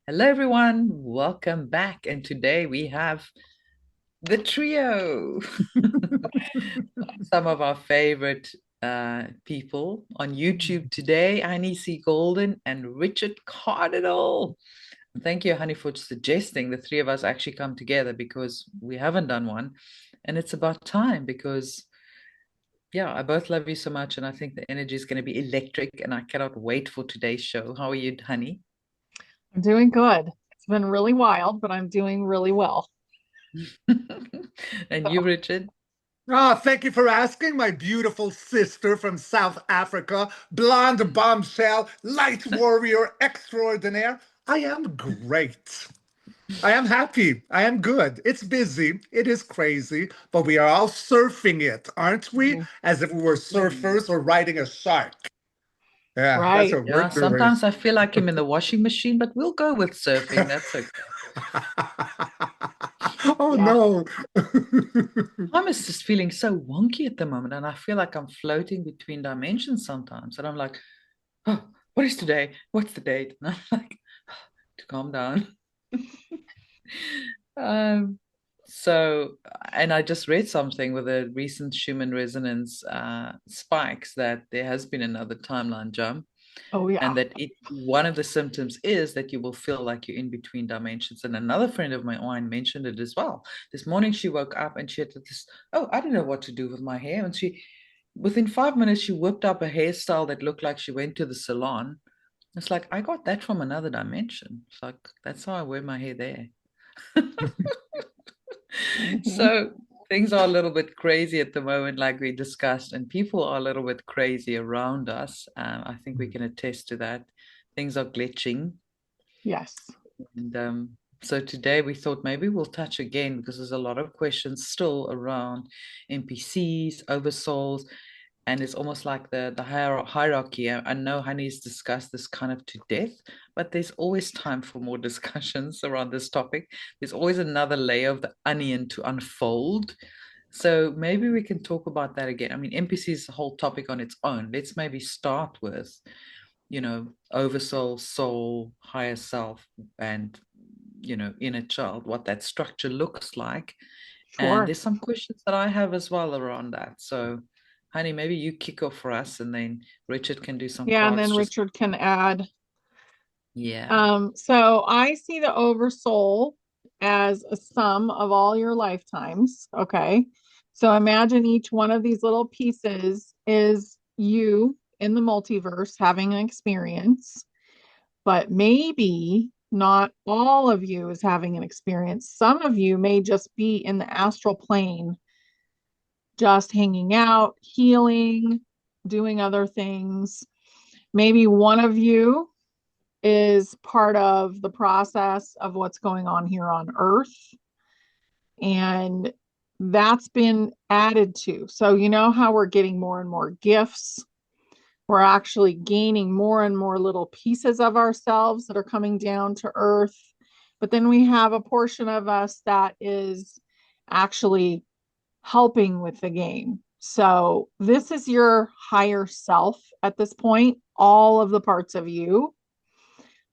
Hello, everyone. Welcome back. And today we have the trio, some of our favorite people on YouTube today, Annie C. Golden and Richard Cardinal. Thank you, Honey, for suggesting the three of us actually come together because we haven't done one. And it's about time because, yeah, I both love you so much. And I think the energy is going to be electric. And I cannot wait for today's show. How are you, Honey? I'm doing good. It's been really wild, but I'm doing really well. And you, So, Richard? Thank you for asking, my beautiful sister from South Africa, blonde bombshell, light warrior extraordinaire. I am great. I am happy. I am good. It's busy. It is crazy, but we are all surfing it, aren't we? mhm, As if we were Mm. surfers or riding a shark. Yeah, that's right. what we're Yeah, doing. sometimes I feel like I'm in the washing machine, but we'll go with surfing. That's okay. Oh Yeah. no. Time is just feeling so wonky at the moment, and I feel like I'm floating between dimensions sometimes. And I'm like, oh, what is today? What's the date? And I'm like, to calm down. Um, so, and I just read something with the recent Schumann resonance spikes that there has been another timeline jump. Oh, yeah. And that one of the symptoms is that you will feel like you're in between dimensions. And another friend of mine mentioned it as well. This morning she woke up and she had this, oh, I don't know what to do with my hair. And she, within 5 minutes, she whipped up a hairstyle that looked like she went to the salon. It's like, I got that from another dimension. It's like, that's how I wear my hair there. Mhm. So things are a little bit crazy at the moment, like we discussed, and people are a little bit crazy around us. I think we can attest to that. Things are glitching. Yes. And so today we thought maybe we'll touch again because there's a lot of questions still around NPCs, oversouls, and it's almost like the hierarchy. I know Honey's discussed this kind of to death, but there's always time for more discussions around this topic. There's always another layer of the onion to unfold. So maybe we can talk about that again. I mean, NPC is a whole topic on its own. Let's maybe start with, oversoul, soul, higher self, and, inner child, what that structure looks like. And Sure. there's some questions that I have as well around that. So, honey, maybe you kick off for us and then Richard can do some Yeah. And parts. then Just, Richard can add. yeah. So I see the oversoul as a sum of all your lifetimes. Okay. So imagine each one of these little pieces is you in the multiverse having an experience, but maybe not all of you is having an experience. Some of you may just be in the astral plane, just hanging out, healing, doing other things. Maybe one of you is part of the process of what's going on here on Earth. And that's been added to. So, you know how we're getting more and more gifts? We're actually gaining more and more little pieces of ourselves that are coming down to earth. But then we have a portion of us that is actually helping with the game. So this is your higher self at this point, all of the parts of you,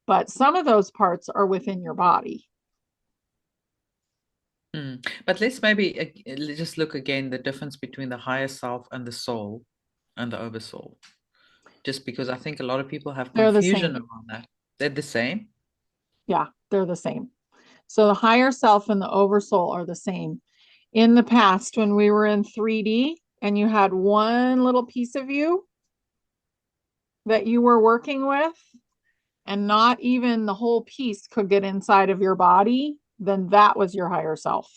but some of those parts are within your body. But let's maybe just look again the difference between the higher self and the soul and the oversoul. Just because I think a lot of people have They're the confusion same. around that. They're the same. Yeah, they're the same. So the higher self and the oversoul are the same. In the past, when we were in 3D and you had one little piece of you that you were working with, and not even the whole piece could get inside of your body, then that was your higher self.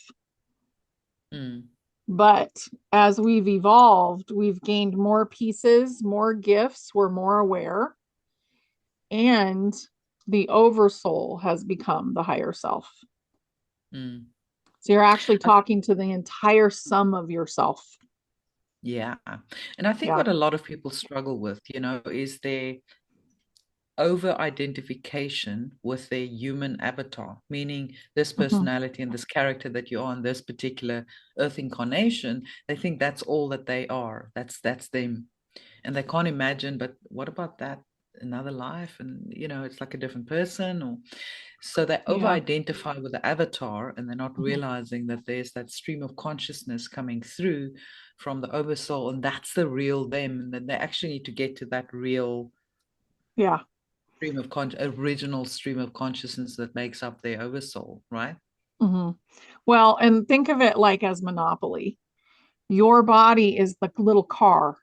Mm. But as we've evolved, we've gained more pieces, more gifts, we're more aware, and the oversoul has become the higher self. Mm. So you're actually I think, talking to the entire sum of yourself. yeah. And I think Yeah. what a lot of people struggle with, is their over identification with their human avatar, meaning this Mhm. personality and this character that you are in this particular earth incarnation. They think that's all that they are. That's them. And they can't imagine, but what about that? another life, and it's like a different person, or so they over Yeah. identify with the avatar, and they're not Mhm. realizing that there's that stream of consciousness coming through from the oversoul, and that's the real them, and then they actually need to get to that real Yeah. stream of original stream of consciousness that makes up their oversoul, right? Hmm. Well, and think of it like as Monopoly. Your body is the little car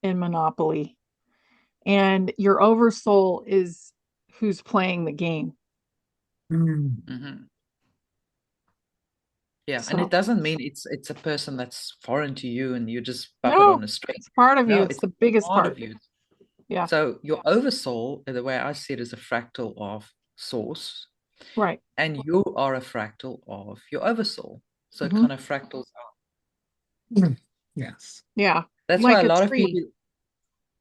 in Monopoly, and your oversoul is who's playing the game. Mm. Hmm. Yeah, and it So, doesn't mean it's a person that's foreign to you and you're just puppet no, on a string. it's part of you. No, It's it's the biggest part part. of you. Yeah. So your oversoul, the way I see it, is a fractal of source, Right. and you are a fractal of your oversoul. So it Hmm. kind of fractals out. Mm. Yes. Yeah. That's why Like a a lot of tree. people,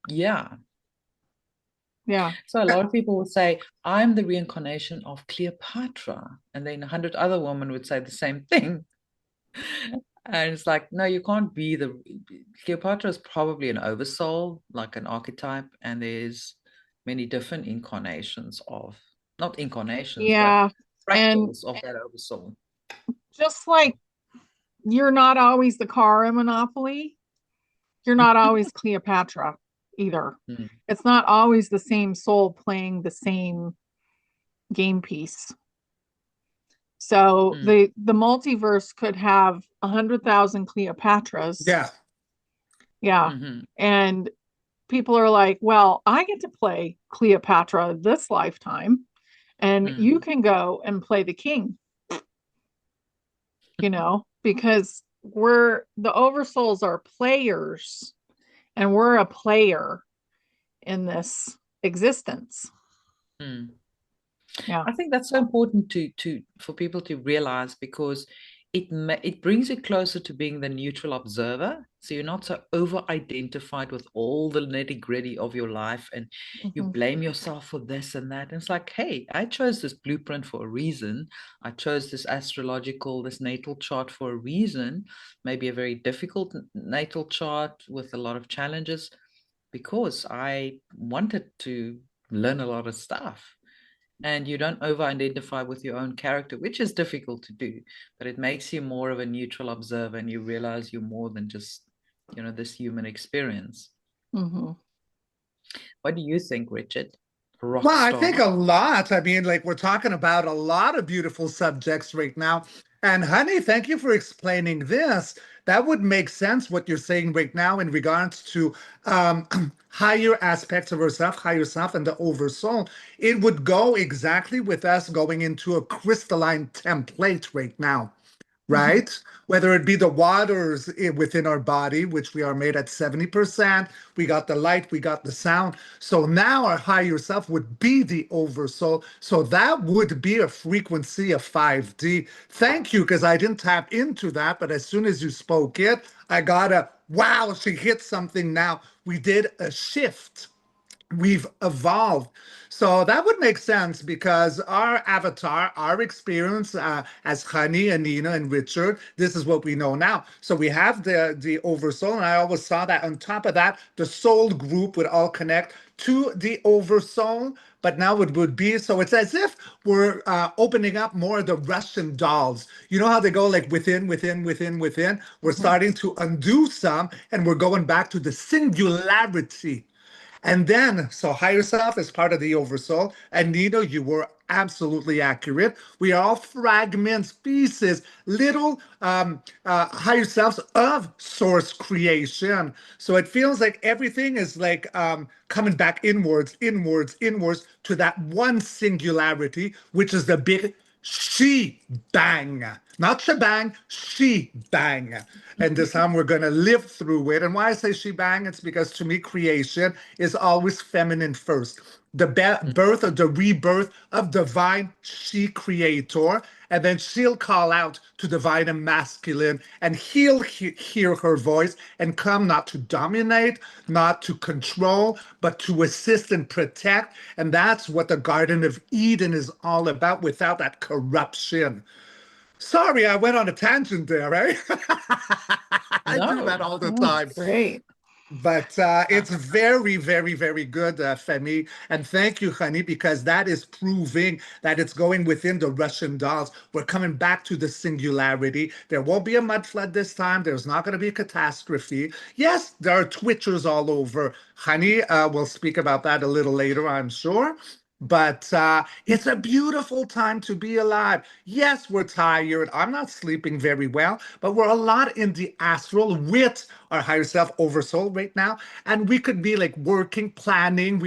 yeah. Yeah. So a lot of people will say, I'm the reincarnation of Cleopatra. And then 100 other women would say the same thing. And it's like, no, you can't be the Cleopatra is probably an oversoul, like an archetype, and there's many different incarnations of, not incarnations, but Yeah. And fractals of that oversoul. just like you're not always the car in Monopoly, you're not always Cleopatra either. Mm, It's not always the same soul playing the same game piece. So mm, the multiverse could have 100,000 Cleopatras. Yeah. Yeah. mhm, And people are like, well, I get to play Cleopatra this lifetime, and mm, you can go and play the king, because the oversouls are players and we're a player in this existence. mm. Yeah. I think that's so important to for people to realize, because it brings you closer to being the neutral observer. So you're not so over identified with all the nitty gritty of your life, and you Hmm. blame yourself for this and that. And it's like, hey, I chose this blueprint for a reason. I chose this natal chart for a reason, maybe a very difficult natal chart with a lot of challenges, because I wanted to learn a lot of stuff. And you don't over identify with your own character, which is difficult to do, but it makes you more of a neutral observer, and you realize you're more than just this human experience. Hmm. What do you think, Richard? Well, Rock I think star. a lot. I mean, like we're talking about a lot of beautiful subjects right now. And honey, thank you for explaining this. That would make sense what you're saying right now in regards to um, higher aspects of ourself, higher self, and the oversoul. It would go exactly with us going into a crystalline template right now, Hmm. right? Whether it be the waters within our body, which we are made at 70%, we got the light, we got the sound. So now our higher self would be the oversoul. So that would be a frequency of 5D. Thank you, because I didn't tap into that. But as soon as you spoke it, I got a wow, she hit something now. We did a shift, we've evolved. So that would make sense because our avatar, our experience as Honey, Anina, and Richard, this is what we know now. So we have the oversoul, and I always saw that on top of that, the soul group would all connect to the oversoul. But now it would be so it's as if we're opening up more of the Russian dolls. You know how they go like within, within, within, within? We're Hmm. starting to undo some, and we're going back to the singularity. And then, so higher self is part of the oversoul. And Nino, you were absolutely accurate. We are all fragments, pieces, little higher selves of source creation. So it feels like everything is like coming back inwards, inwards, inwards to that one singularity, which is the big she bang, not shebang, she bang. And this time we're going to live through it. And why I say she bang, it's because to me, creation is always feminine first. The birth or the rebirth of divine she creator. And then she'll call out to divine and masculine, and he'll hear her voice and come not to dominate, not to control, but to assist and protect. And that's what the Garden of Eden is all about without that corruption. Sorry, I went on a tangent there, eh? I do that No. all the That was time. great. But it's very, very, very good, Femi. And thank you, honey, because that is proving that it's going within the Russian dolls. We're coming back to the singularity. There won't be a mud flood this time. There's not going to be a catastrophe. Yes, there are twitchers all over. Honey, we'll speak about that a little later, I'm sure. But it's a beautiful time to be alive. Yes, we're tired. I'm not sleeping very well, but we're a lot in the astral with our higher self oversoul right now. And we could be like working, planning.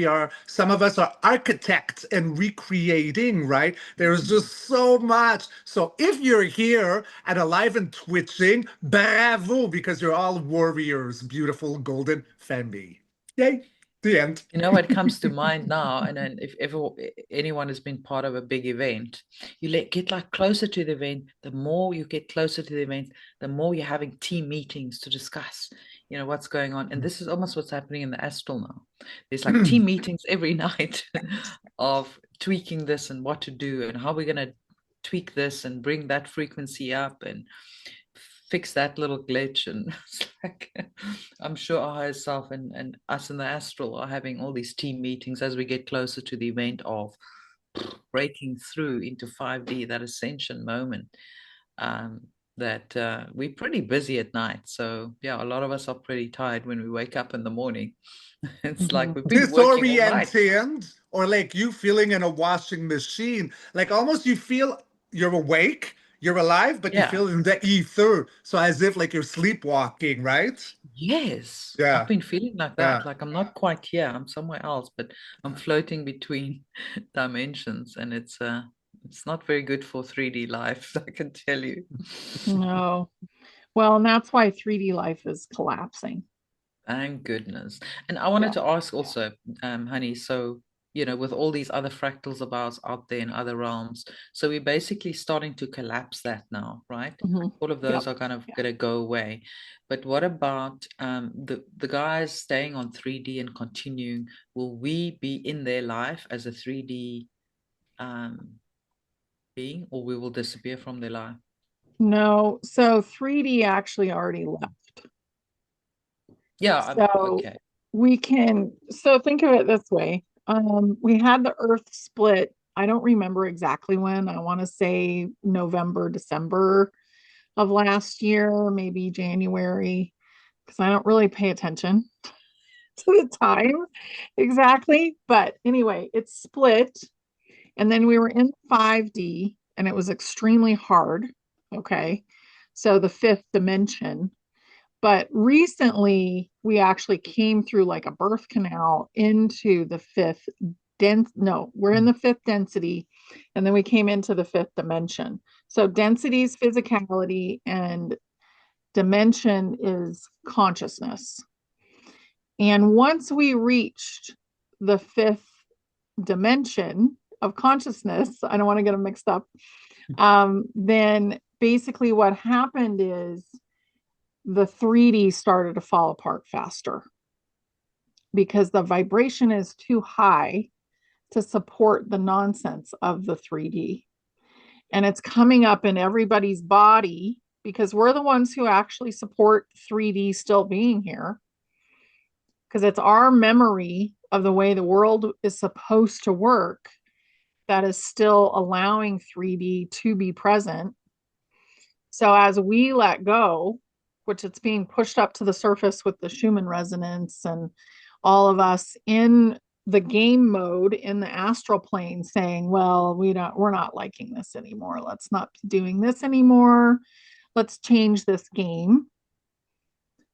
Some of us are architects and recreating, right? There's just so much. So if you're here and alive and twitching, bravo, because you're all warriors, beautiful golden Fembi. Yay. The end. You know what comes to mind now, and then if ever anyone has been part of a big event, get like closer to the event. The more you get closer to the event, the more you're having team meetings to discuss, what's going on. And this is almost what's happening in the astral now. There's like team meetings every night of tweaking this and what to do and how we're gonna tweak this and bring that frequency up and fix that little glitch. And it's like, I'm sure our higher self and us in the astral are having all these team meetings as we get closer to the event of breaking through into 5D, that ascension moment. That we're pretty busy at night. So yeah, a lot of us are pretty tired when we wake up in the morning. It's like we've been working all night. Disoriented, or like you feeling in a washing machine, like almost you feel you're awake, you're alive, but you Yeah. feel in the ether, so as if like you're sleepwalking, right? Yes, I've Yeah, been feeling like yeah. that. Like I'm not quite here. I'm somewhere else, but I'm floating between dimensions, and it's not very good for 3D life, I can tell you. No. Well, and that's why 3D life is collapsing. Thank goodness. And I Yeah. wanted to ask also, honey, so with all these other fractals of ours out there in other realms, so we're basically starting to collapse that now, right? All of those Yep. are kind of Yeah. gonna go away. But what about the guys staying on 3D and continuing? Will we be in their life as a 3D um being, or we will disappear from their life? No, so 3D actually already left. Yeah, So okay. so think of it this way. We had the Earth split. I don't remember exactly when. I want to say November, December of last year, maybe January, because I don't really pay attention to the time exactly. But anyway, it split. And then we were in 5D and it was extremely hard. Okay. So the fifth dimension. But recently we actually came through like a birth canal into the fifth no, we're in the fifth density, and then we came into the fifth dimension. So density is physicality and dimension is consciousness. And once we reached the fifth dimension of consciousness, I don't want to get them mixed up, then basically what happened is the 3D started to fall apart faster because the vibration is too high to support the nonsense of the 3D. And it's coming up in everybody's body because we're the ones who actually support 3D still being here. Because it's our memory of the way the world is supposed to work that is still allowing 3D to be present. So as we let go, which it's being pushed up to the surface with the Schumann resonance and all of us in the game mode in the astral plane saying, well, we're not liking this anymore. Let's not be doing this anymore. Let's change this game.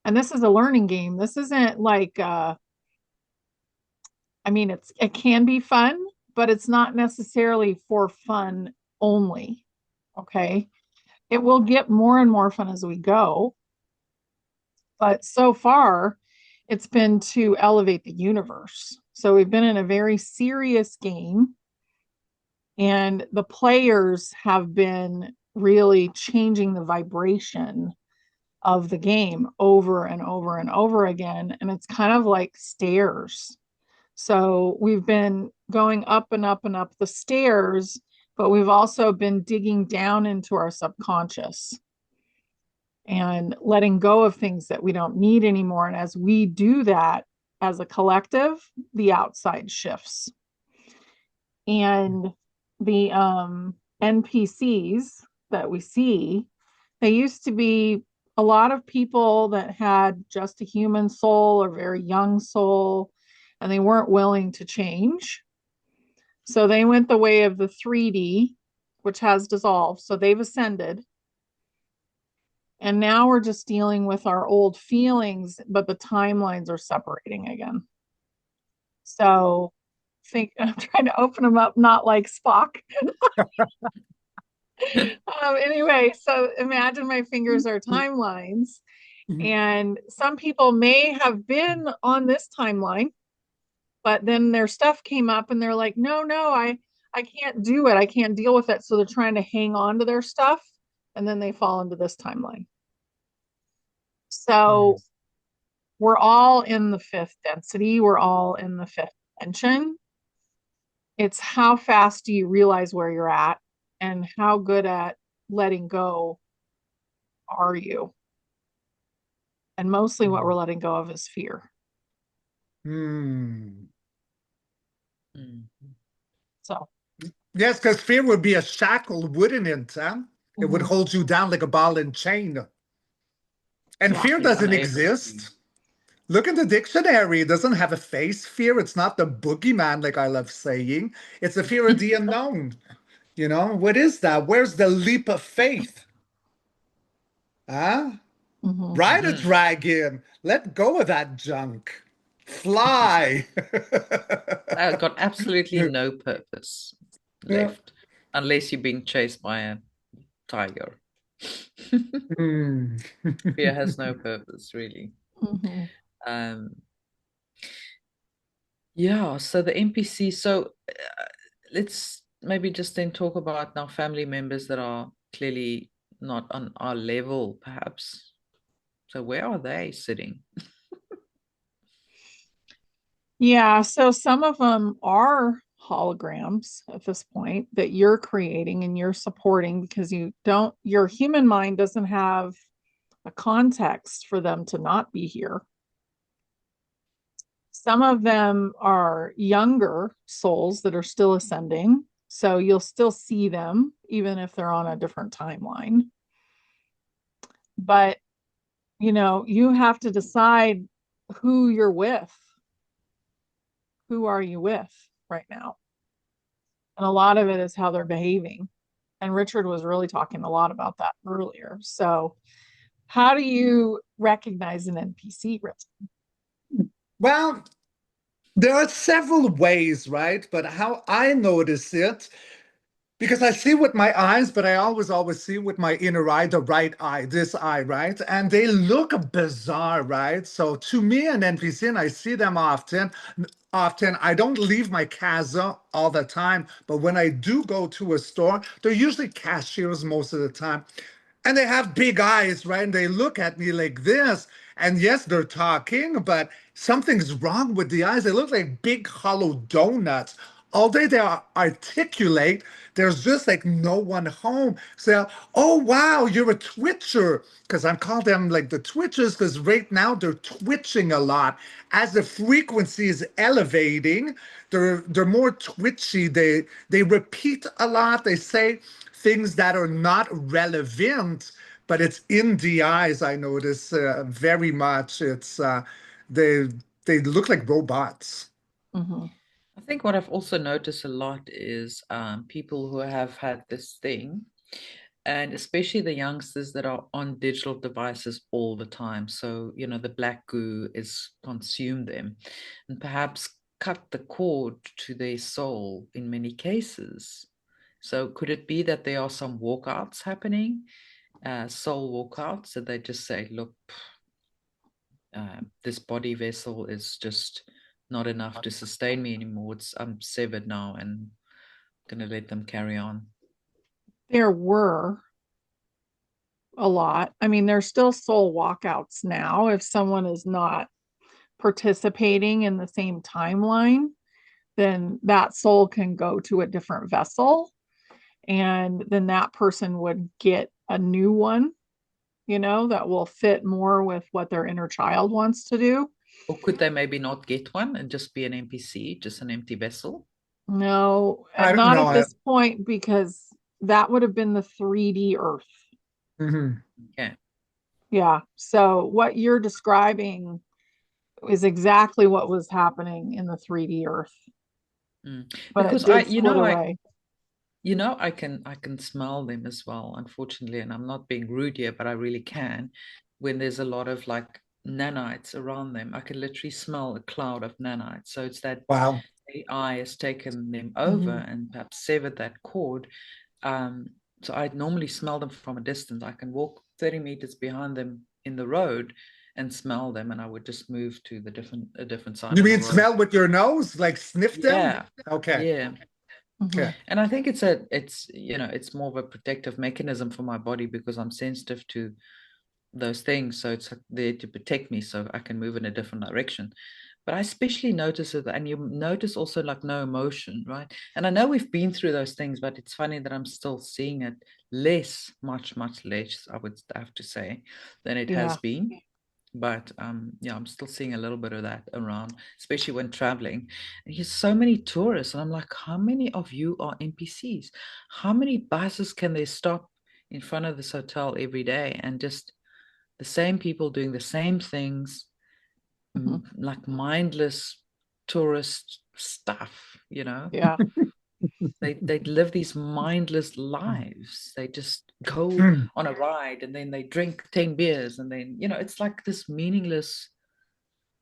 And this is a learning game. This isn't like it can be fun, but it's not necessarily for fun only. Okay. It will get more and more fun as we go. But so far, it's been to elevate the universe. So we've been in a very serious game, and the players have been really changing the vibration of the game over and over and over again. And it's kind of like stairs. So we've been going up and up and up the stairs, but we've also been digging down into our subconscious. and letting go of things that we don't need anymore. And as we do that as a collective, the outside shifts. And the NPCs that we see, they used to be a lot of people that had just a human soul or very young soul, and they weren't willing to change. So they went the way of the 3D, which has dissolved. So they've ascended. And now we're just dealing with our old feelings, but the timelines are separating again. So think I'm trying to open them up, not like Spock. Anyway, so imagine my fingers are timelines, and some people may have been on this timeline, but then their stuff came up and they're like, no, I can't do it. I can't deal with it. So they're trying to hang on to their stuff, and then they fall into this timeline. So we're all in the fifth density. We're all in the fifth dimension. It's how fast do you realize where you're at, and how good at letting go are you? And mostly what we're letting go of is fear. Mm. So, Yes, because fear would be a shackle, wouldn't it? Huh? It would mhm, hold you down like a ball and chain. And yeah. fear You're doesn't unable to. exist. Look in the dictionary. It doesn't have a face. Fear, it's not the boogeyman, like I love saying. It's the fear of the unknown. You know, what is that? Where's the leap of faith? Huh? Mhm. Ride a Mhm. dragon. Let go of that junk. Fly. Got absolutely no purpose Yeah. left unless you're being chased by a tiger. Hmm. Fear has no purpose, really. Mhm. Um, yeah, so the NPC, so let's maybe just then talk about now family members that are clearly not on our level, perhaps. So where are they sitting? Yeah, so some of them are holograms at this point that you're creating and you're supporting because your human mind doesn't have a context for them to not be here. Some of them are younger souls that are still ascending. So you'll still see them even if they're on a different timeline. But, you have to decide who you're with. Who are you with right now? And a lot of it is how they're behaving. And Richard was really talking a lot about that earlier. So, how do you recognize an NPC, Richard? Well, there are several ways, right? But how I notice it, because I see with my eyes, but I always see with my inner eye, the right eye, this eye, right? And they look bizarre, right? So to me, an NPC, and I see them often, I don't leave my casa all the time, but when I do go to a store, they're usually cashiers most of the time. And they have big eyes, right? And they look at me like this. And yes, they're talking, but something's wrong with the eyes. They look like big hollow donuts. All day they are articulate. There's just like no one home. So, oh wow, you're a twitcher. Because I call them like the twitchers, because right now they're twitching a lot. As the frequency is elevating, they're more twitchy. They repeat a lot. They say things that are not relevant, but it's in the eyes. I notice very much. It's they they look like robots. Mm-hmm. I think what I've also noticed a lot is people who have had this thing, and especially the youngsters that are on digital devices all the time. So, the black goo is consumed them and perhaps cut the cord to their soul in many cases. So, could it be that there are some walkouts happening, soul walkouts, that they just say, look, this body vessel is just not enough to sustain me anymore. I'm severed now and gonna let them carry on. There were a lot. I mean, there's still soul walkouts now if someone is not participating in the same timeline, then that soul can go to a different vessel, and then that person would get a new one that will fit more with what their inner child wants to do. Or could they maybe not get one and just be an NPC, just an empty vessel? No, I don't not know. at this point, because that would have been the 3D Earth. Mhm. Okay. Yeah. So what you're describing is exactly what was happening in the 3D Earth, Mm. but it Because did split away. I can smell them as well, unfortunately, and I'm not being rude here, but I really can. When there's a lot of like nanites around them, I can literally smell a cloud of nanites. So it's that Wow. AI has taken them over Mhm. and perhaps severed that cord. Um, so I normally smell them from a distance. I can walk 30 meters behind them in the road and smell them, and I would just move to a different side You of the mean road. smell with your nose, like sniff them? Yeah, Okay. yeah. Okay. Mhm. And I think it's more of a protective mechanism for my body because I'm sensitive to those things. So it's there to protect me so I can move in a different direction. But I especially notice it, and you notice also like no emotion, right? And I know we've been through those things, but it's funny that I'm still seeing it less, much, much less, I would have to say, than it has Yeah. been. But yeah, I'm still seeing a little bit of that around, especially when traveling. And there's so many tourists, and I'm like, how many of you are NPCs? How many buses can they stop in front of this hotel every day, and just the same people doing the same things, Mhm. like mindless tourist stuff, you know? Yeah. They live these mindless lives. They just go Hmm. on a ride and then they drink 10 beers and then, it's like this meaningless.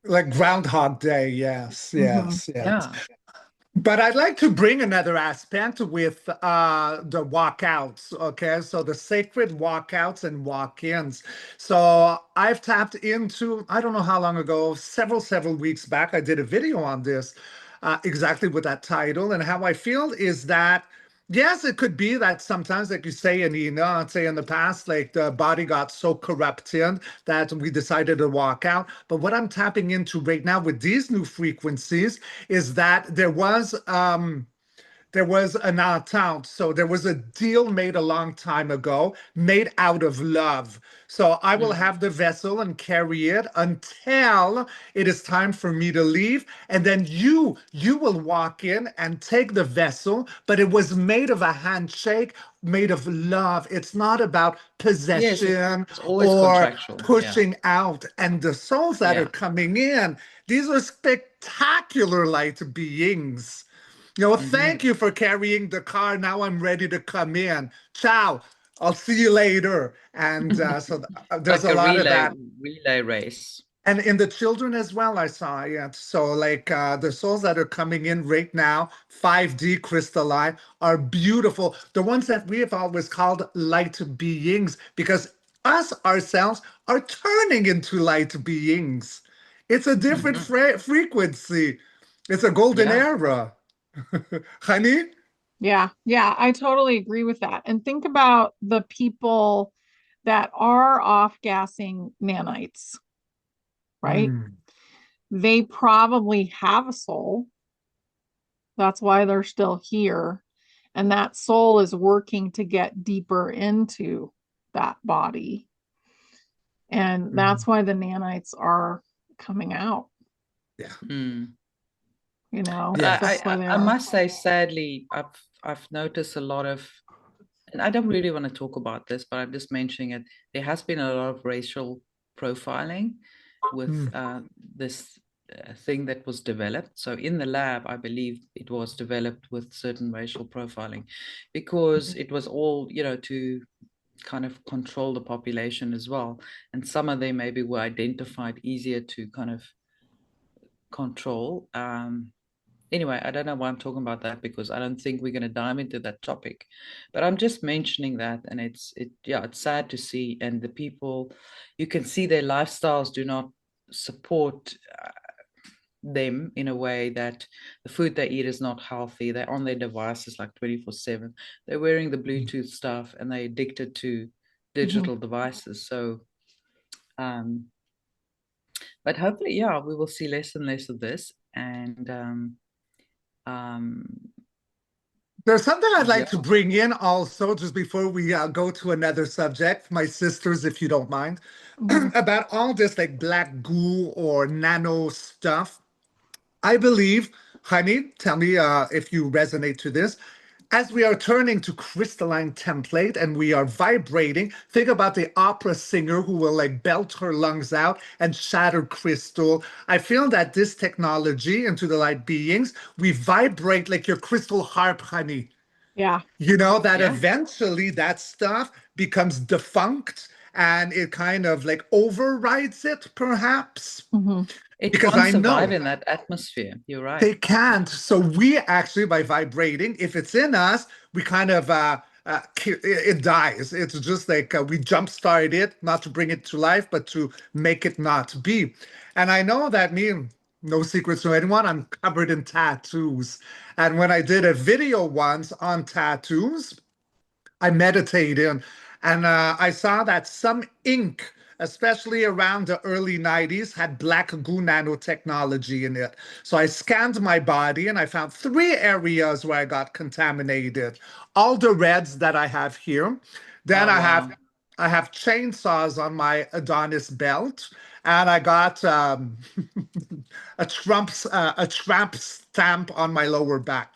Like Groundhog Day. Yes, Mhm. yes, yes. Yeah. But I'd like to bring another aspect with the walkouts. Okay, so the sacred walkouts and walk-ins. So I've tapped into, I don't know how long ago, several weeks back, I did a video on this, exactly with that title. And how I feel is that, yes, it could be that sometimes, like you say, Anina, I'd say in the past, like the body got so corrupted that we decided to walk out. But what I'm tapping into right now with these new frequencies is that there was an entente. So there was a deal made a long time ago, made out of love. So I will Mm. have the vessel and carry it until it is time for me to leave. And then you will walk in and take the vessel, but it was made of a handshake, made of love. It's not about Yes, possession it's always or contractual. Yeah. pushing out. And the souls that are Yeah. coming in, these are spectacular light beings. Thank Hmm. you for carrying the car. Now I'm ready to come in. Ciao. I'll see you later. And there's Like a a lot of relay that. relay race. And in the children as well, I saw it. So, like the souls that are coming in right now, 5D crystalline, are beautiful. The ones that we have always called light beings, because us ourselves are turning into light beings. It's a different Hmm. frequency. It's a golden Yeah. era. Honey? Yeah. Yeah. I totally agree with that. And think about the people that are off gassing nanites, right? Mm, They probably have a soul. That's why they're still here. And that soul is working to get deeper into that body. And mm, that's why the nanites are coming out, yeah. Mm. But Yes. that's why they I are. must say, sadly, I've noticed a lot of, and I don't really want to talk about this, but I'm just mentioning it. There has been a lot of racial profiling with Mm, this thing that was developed. So in the lab, I believe it was developed with certain racial profiling because it was all, to kind of control the population as well. And some of them maybe were identified easier to kind of control. Anyway, I don't know why I'm talking about that because I don't think we're going to dive into that topic, but I'm just mentioning that, and it's sad to see, and the people, you can see their lifestyles do not support them in a way that the food they eat is not healthy. They're on their devices like 24/7. They're wearing the mm. Bluetooth stuff, and they're addicted to Mhm. digital devices. So, um, but hopefully, yeah, we will see less and less of this, and um, There's something I'd like Yeah. to bring in also, just before we go to another subject, my sisters, if you don't mind, Mhm. about all this like black goo or nano stuff. I believe, honey, tell me if you resonate to this. As we are turning to crystalline template and we are vibrating, think about the opera singer who will like belt her lungs out and shatter crystal. I feel that this technology into the light beings, we vibrate like your crystal harp, honey. Yeah. You know, that Yeah. eventually that stuff becomes defunct and it kind of like overrides it, perhaps. Mhm. It Because can't I survive know in that atmosphere. You're right. they can't. So we actually, by vibrating, if it's in us, we kind of it dies. It's just like we jumpstart it, not to bring it to life, but to make it not be. And I know that me, no secrets to anyone, I'm covered in tattoos. And when I did a video once on tattoos, I meditated and I saw that some ink, especially around the early 90s, had black goo nanotechnology in it. So I scanned my body and I found three areas where I got contaminated. All the reds that I have here. Then Oh, I have wow. I have chainsaws on my Adonis belt, and I got a Trump stamp on my lower back.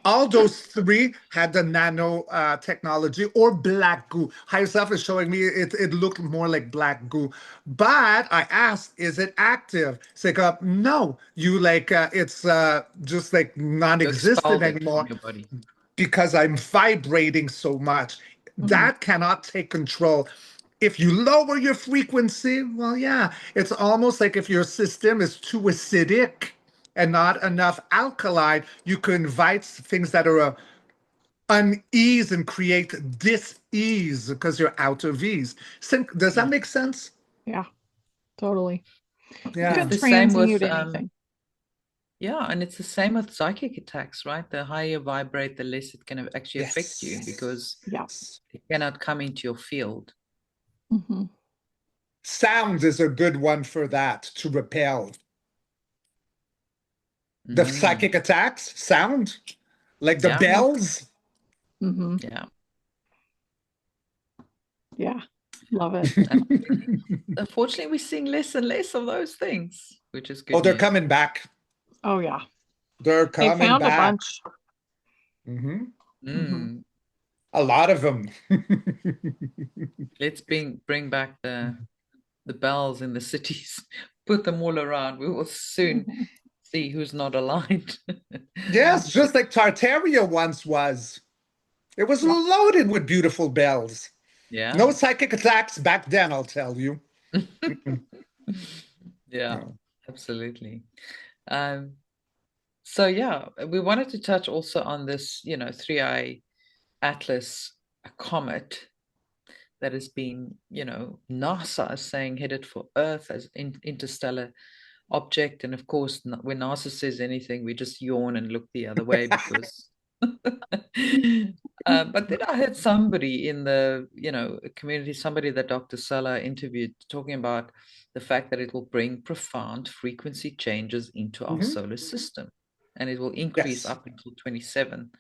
All those three had the nano technology or black goo. Higher self is showing me it looked more like black goo. But I asked, is it active? It's like, no, you like it's just like You non-existent expelled it from anymore your body. because I'm vibrating so much. Mhm. That cannot take control. If you lower your frequency, well, yeah, it's almost like if your system is too acidic and not enough alkaline, you can invite things that are unease and create dis-ease because you're out of ease. Does that Mm. make sense? Yeah, totally. It It's Yeah. could the same with transmute anything. yeah, and it's the same with psychic attacks, right? The higher you vibrate, the less it can actually affect you Yes. because Yeah. it cannot come into your field. Mhm. Sound is a good one for that to repel. The Mm. psychic attacks, sound, like the Yeah, Yep. bells. Mhm. yeah. Yeah. Love it. And unfortunately, we're seeing less and less of those things, which is Oh, good they're news. coming back. Oh yeah. They're They coming found a back. bunch. Hmm. Mhm. Mm. A lot of them. Let's bring back the bells in the cities, put them all around. We will soon Mhm. see who's not aligned. Yes, just like Tartaria once was. It was Yeah. loaded with beautiful bells. Yeah. No psychic attacks back then, I'll tell you. Yeah, No. absolutely. Um, so yeah, we wanted to touch also on this, 3i Atlas comet that has been, NASA is saying headed for Earth as interstellar object. And of course, when NASA says anything, we just yawn and look the other way because. But then I heard somebody in the, community, somebody that Dr. Sala interviewed, talking about the fact that it will bring profound frequency changes into our Mhm. solar system, and it will increase Yes. up until 27.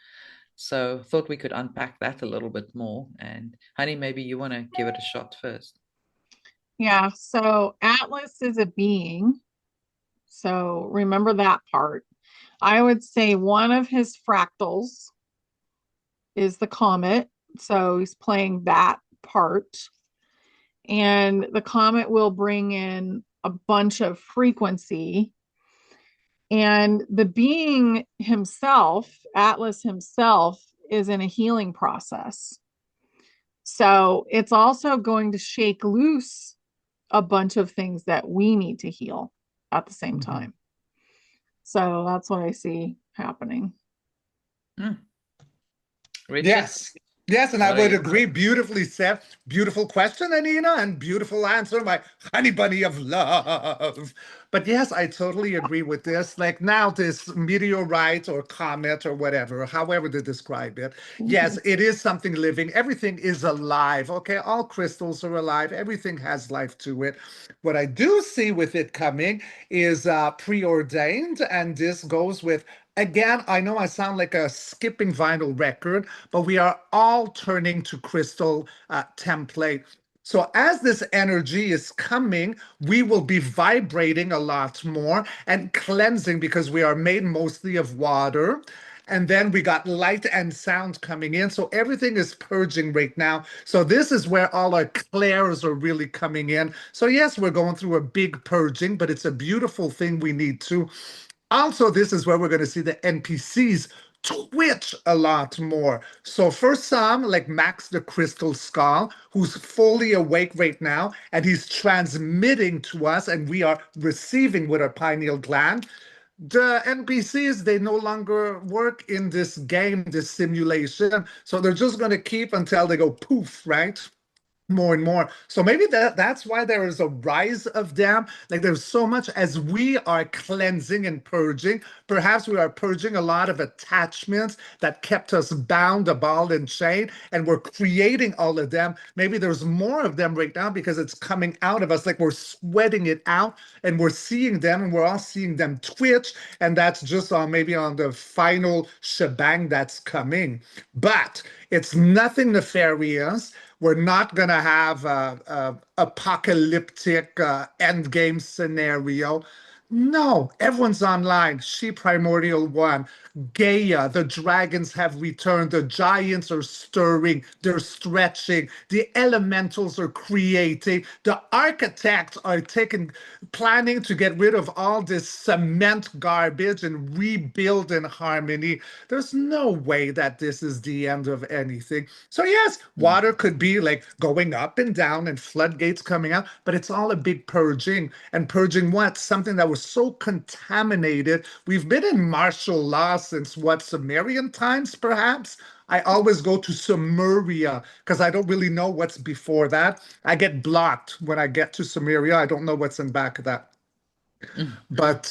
So thought we could unpack that a little bit more. And honey, maybe you want to give it a shot first. Yeah. So Atlas is a being. So remember that part. I would say one of his fractals is the comet. So he's playing that part. And the comet will bring in a bunch of frequency. And the being himself, Atlas himself, is in a healing process. So it's also going to shake loose a bunch of things that we need to heal at the same Mhm. time. So that's what I see happening. Hmm. Richard, Yes. Yes, and I what are would your agree. thoughts? Beautifully said. Beautiful question, Anina, and beautiful answer, my honey bunny of love. But yes, I totally agree with this. Like now, this meteorite or comet or whatever, however to describe it. Yes, Mhm. it is something living. Everything is alive. Okay, all crystals are alive. Everything has life to it. What I do see with it coming is preordained, and this goes with Again, I know I sound like a skipping vinyl record, but we are all turning to crystal template. So as this energy is coming, we will be vibrating a lot more and cleansing because we are made mostly of water. And then we got light and sound coming in. So everything is purging right now. So this is where all our clairs are really coming in. So yes, we're going through a big purging, but it's a beautiful thing we need to. Also, this is where we're going to see the NPCs twitch a lot more. So for some, like Max the Crystal Skull, who's fully awake right now, and he's transmitting to us, and we are receiving with our pineal gland. The NPCs, they no longer work in this game, this simulation. So they're just going to keep until they go poof, right? More and more. So maybe that's why there is a rise of them. Like there's so much as we are cleansing and purging. Perhaps we are purging a lot of attachments that kept us bound, a ball and chain, and we're creating all of them. Maybe there's more of them right now because it's coming out of us. Like we're sweating it out and we're seeing them and we're all seeing them twitch. And that's just on maybe on the final shebang that's coming. But it's nothing nefarious. We're not going to have a apocalyptic end game scenario. No, everyone's online. She Primordial One, Gaia, the dragons have returned. The giants are stirring. They're stretching. The elementals are creating. The architects are planning to get rid of all this cement garbage and rebuild in harmony. There's no way that this is the end of anything. So yes, water could be like going up and down and floodgates coming out, but it's all a big purging. And purging what? Something that was so contaminated. We've been in martial law since what, Sumerian times, perhaps? I always go to Sumeria because I don't really know what's before that. I get blocked when I get to Sumeria. I don't know what's in back of that. Mm. But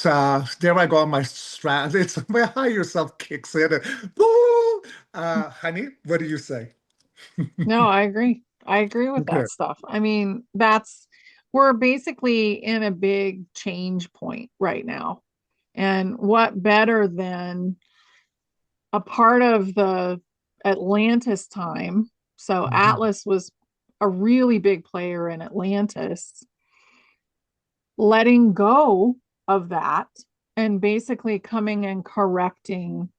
there I go on my strand. It's my higher self kicks in. And, woo! Honey, what do you say? No, I agree. I agree with Okay. that stuff. I mean, we're basically in a big change point right now. And what better than a part of the Atlantis time? So Mhm. Atlas was a really big player in Atlantis, letting go of that and basically coming and correcting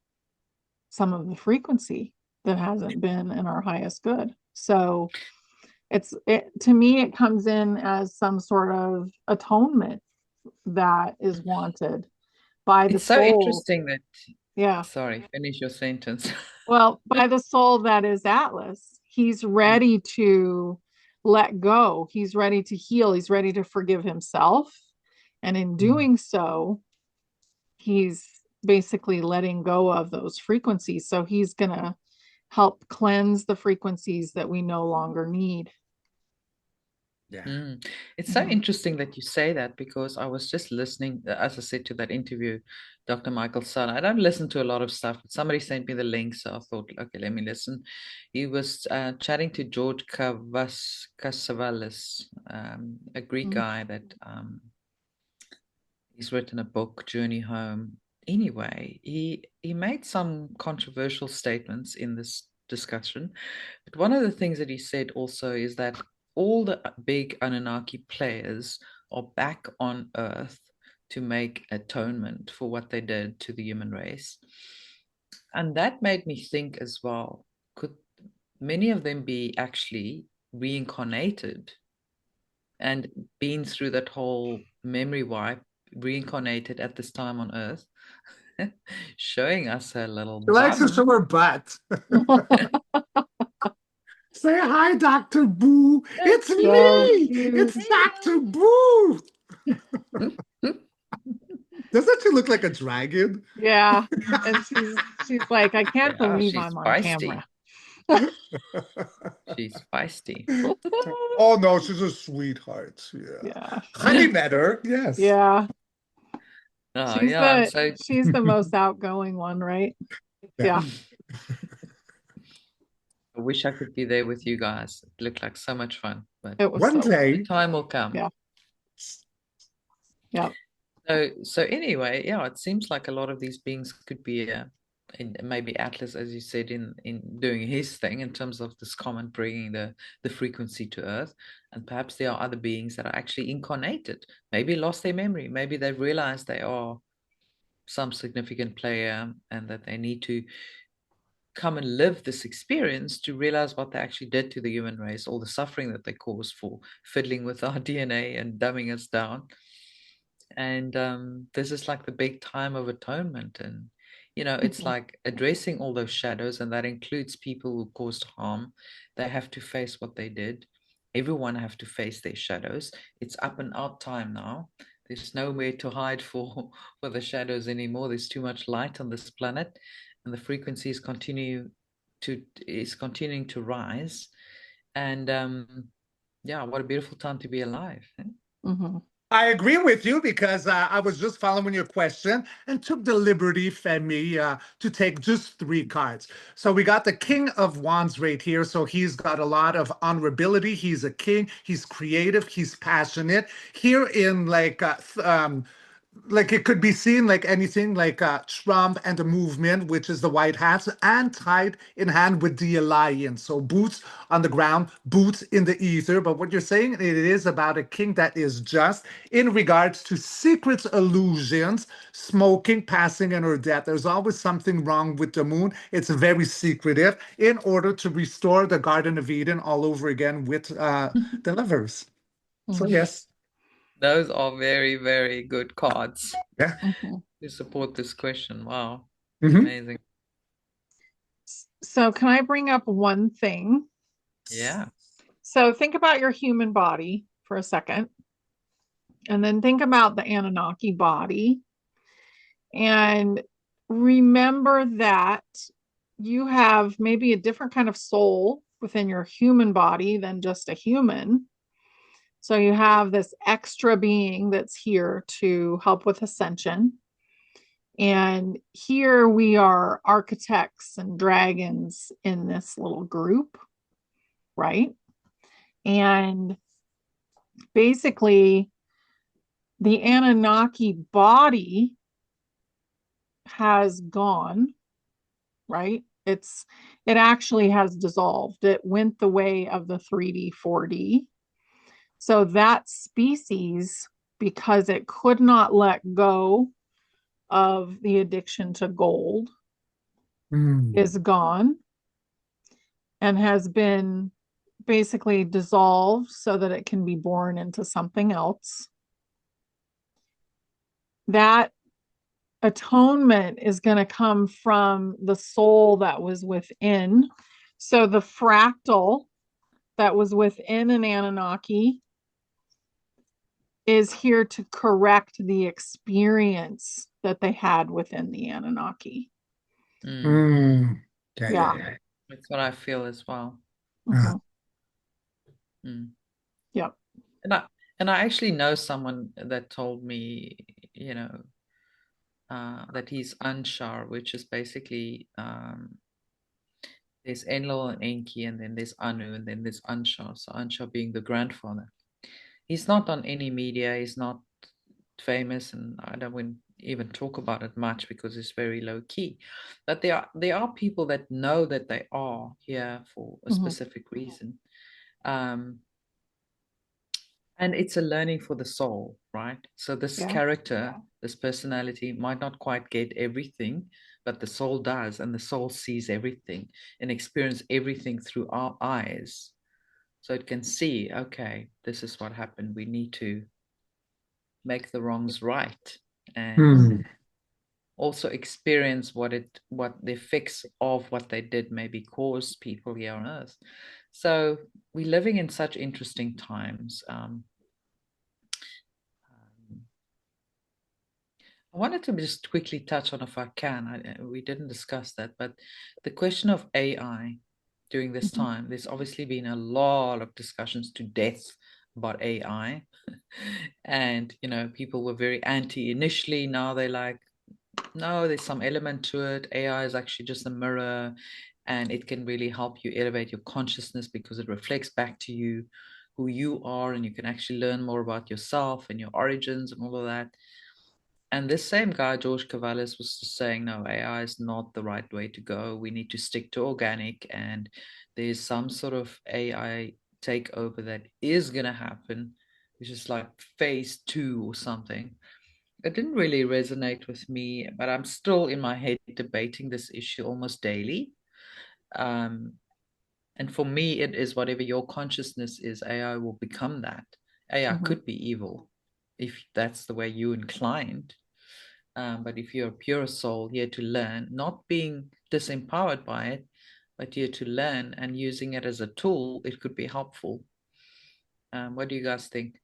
some of the frequency that hasn't been in our highest good. So to me, it comes in as some sort of atonement that is wanted by the It's so soul. interesting that, Yeah. sorry, finish your sentence. Well, by the soul that is Atlas, he's Mm, ready to let go. He's ready to heal. He's ready to forgive himself. And in Mm. doing so, he's basically letting go of those frequencies. So he's going to help cleanse the frequencies that we no longer need. Yeah. mm. It's so Mhm. interesting that you say that because I was just listening, as I said, to that interview, Dr. Michael Sun. I don't listen to a lot of stuff, but somebody sent me the link, so I thought, okay, let me listen. He was chatting to George Kasavalis, a Greek Mhm. guy that he's written a book, Journey Home. Anyway, he made some controversial statements in this discussion, but one of the things that he said also is that all the big Anunnaki players are back on Earth to make atonement for what they did to the human race. And that made me think as well, could many of them be actually reincarnated and been through that whole memory wipe, reincarnated at this time on Earth, showing us her little She likes to bum. show her butt. Say hi, Dr. Boo. It's That's So me. cute. It's Dr. Boo. Doesn't she look like a dragon? Yeah. And she's like, I can't Yeah, believe she's I'm on camera. feisty. She's feisty. Oh no, she's a sweetheart. Yeah. Yeah. Honey met her. Yes. Yeah. Oh She's yeah, the so she's the most outgoing one, right? Yeah. Yeah. I wish I could be there with you guys. It looked like so much fun, but It was One so the day, time will come. yeah. Yeah. So anyway, yeah, it seems like a lot of these beings could be maybe Atlas, as you said, in doing his thing in terms of this comet bringing the frequency to Earth, and perhaps there are other beings that are actually incarnated, maybe lost their memory, maybe they've realized they are some significant player and that they need to come and live this experience to realize what they actually did to the human race, all the suffering that they caused for fiddling with our DNA and dumbing us down. And this is like the big time of atonement. And, it's Mhm. like addressing all those shadows, and that includes people who caused harm. They have to face what they did. Everyone have to face their shadows. It's up and out time now. There's nowhere to hide for for the shadows anymore. There's too much light on this planet, and the frequencies continuing to rise. And yeah, what a beautiful time to be alive. Mhm. I agree with you because I was just following your question and took the liberty, Femi, to take just three cards. So we got the King of Wands right here. So he's got a lot of honorability. He's a king. He's creative. He's passionate. Here in like it could be seen like anything like Trump and the movement, which is the White Hats, and tied in hand with the Alliance. So boots on the ground, boots in the ether. But what you're saying, it is about a king that is just in regards to secrets, illusions, smoking, passing, and or death. There's always something wrong with the moon. It's very secretive in order to restore the Garden of Eden all over again with the lovers. So Mhm. yes, Those are very, very good cards yeah. Mhm. to support this question. Wow. Mhm. Amazing. So, can I bring up one thing? Yeah. So, think about your human body for a second, and then think about the Anunnaki body, and remember that you have maybe a different kind of soul within your human body than just a human. So, you have this extra being that's here to help with ascension. And here we are architects and dragons in this little group, right? And basically, the Anunnaki body has gone, right? It actually has dissolved. It went the way of the 3D, 4D. So that species, because it could not let go of the addiction to gold, Mm. is gone and has been basically dissolved so that it can be born into something else. That atonement is going to come from the soul that was within. So the fractal that was within an Anunnaki is here to correct the experience that they had within the Anunnaki. Mm. Mm. Yeah, yeah, Yeah. yeah. That's what I feel as well. Uh, Mhm. Mm. Yep. And I actually know someone that told me, you know, that he's Anshar, which is basically there's Enlil and Enki, and then there's Anu, and then there's Anshar. So Anshar being the grandfather. He's not on any media. He's not famous, and I don't even talk about it much because it's very low key. But there are people that know that they are here for a Mhm. specific reason. Um, and it's a learning for the soul, right? So this Yeah. character, this personality might not quite get everything, but the soul does, and the soul sees everything and experience everything through our eyes. So it can see, okay, this is what happened. We need to make the wrongs right. And mm. also experience what the effects of what they did maybe caused people here on earth. So we're living in such interesting times. I wanted to just quickly touch on, if I can, we didn't discuss that, but the question of AI during this Mhm. time, there's obviously been a lot of discussions to death about AI. And, people were very anti initially. Now they're like, no, there's some element to it. AI is actually just a mirror, and it can really help you elevate your consciousness because it reflects back to you who you are, and you can actually learn more about yourself and your origins and all of that. And this same guy, George Cavallis, was just saying, no, AI is not the right way to go. We need to stick to organic, and there's some sort of AI takeover that is going to happen, which is like phase 2 or something. It didn't really resonate with me, but I'm still in my head debating this issue almost daily. Um, and for me, it is whatever your consciousness is, AI will become that. AI Mhm. could be evil if that's the way you inclined. But if you're a pure soul here to learn, not being disempowered by it, but here to learn and using it as a tool, it could be helpful. What do you guys think?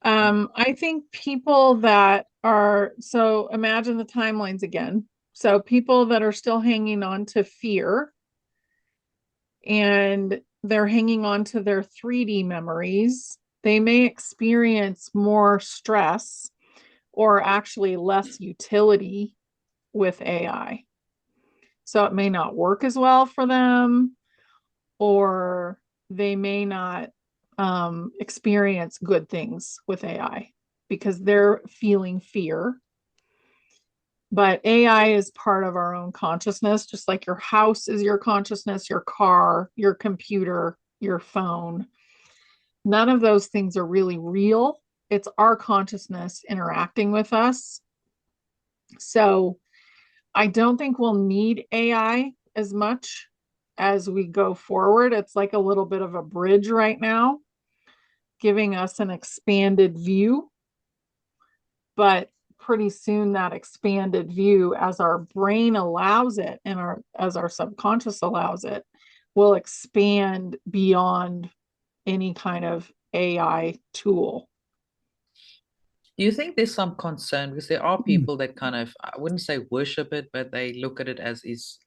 I think people that are, so imagine the timelines again. So people that are still hanging on to fear and they're hanging on to their 3D memories, they may experience more stress or actually less utility with AI. So it may not work as well for them, or they may not experience good things with AI because they're feeling fear. But AI is part of our own consciousness, just like your house is your consciousness, your car, your computer, your phone. None of those things are really real. It's our consciousness interacting with us. So I don't think we'll need AI as much as we go forward. It's like a little bit of a bridge right now, giving us an expanded view. But pretty soon that expanded view, as our brain allows it and as our subconscious allows it, will expand beyond any kind of AI tool. Do you think there's some concern? Because there are people that kind of, I wouldn't say worship it, but they look at it as is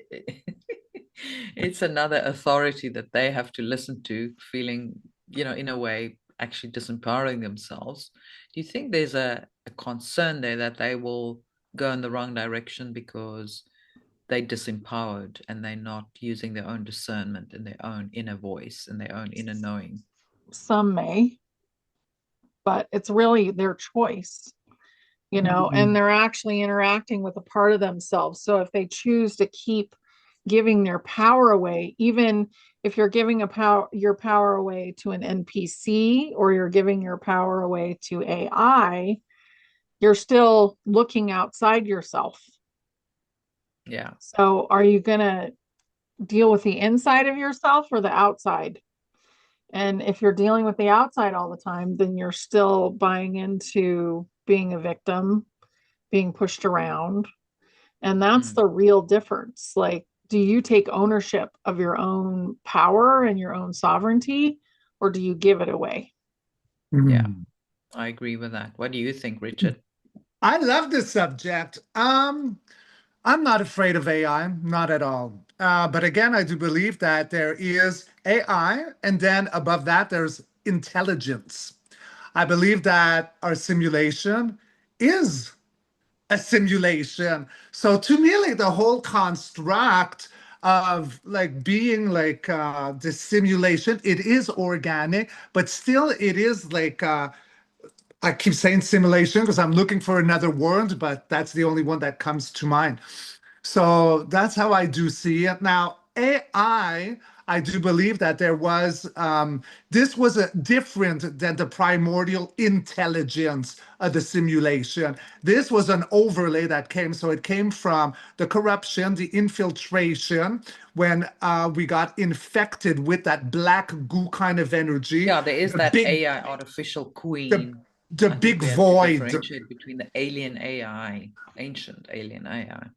it's another authority that they have to listen to, feeling, in a way, actually disempowering themselves. Do you think there's a concern there that they will go in the wrong direction because they disempowered and they're not using their own discernment and their own inner voice and their own inner knowing? Some may, but it's really their choice, and they're actually interacting with a part of themselves. So if they choose to keep giving their power away, even if you're giving your power away to an NPC or you're giving your power away to AI, you're still looking outside yourself. Yeah. So are you going to deal with the inside of yourself or the outside? And if you're dealing with the outside all the time, then you're still buying into being a victim, being pushed around. And that's Mm. the real difference. Like, do you take ownership of your own power and your own sovereignty, or do you give it away? Yeah, Mm. I agree with that. What do you think, Richard? I love this subject. I'm not afraid of AI, not at all. But again, I do believe that there is AI, and then above that, there's intelligence. I believe that our simulation is a simulation. So to me, like the whole construct of like being like the simulation, it is organic, but still it is like I keep saying simulation because I'm looking for another word, but that's the only one that comes to mind. So that's how I do see it. Now, I do believe that this was a different than the primordial intelligence of the simulation. This was an overlay that came. So it came from the corruption, the infiltration, when we got infected with that black goo kind of energy, Yeah, there is the that big, AI artificial the, queen. the I think big we have to void. differentiate between the alien AI, ancient alien AI.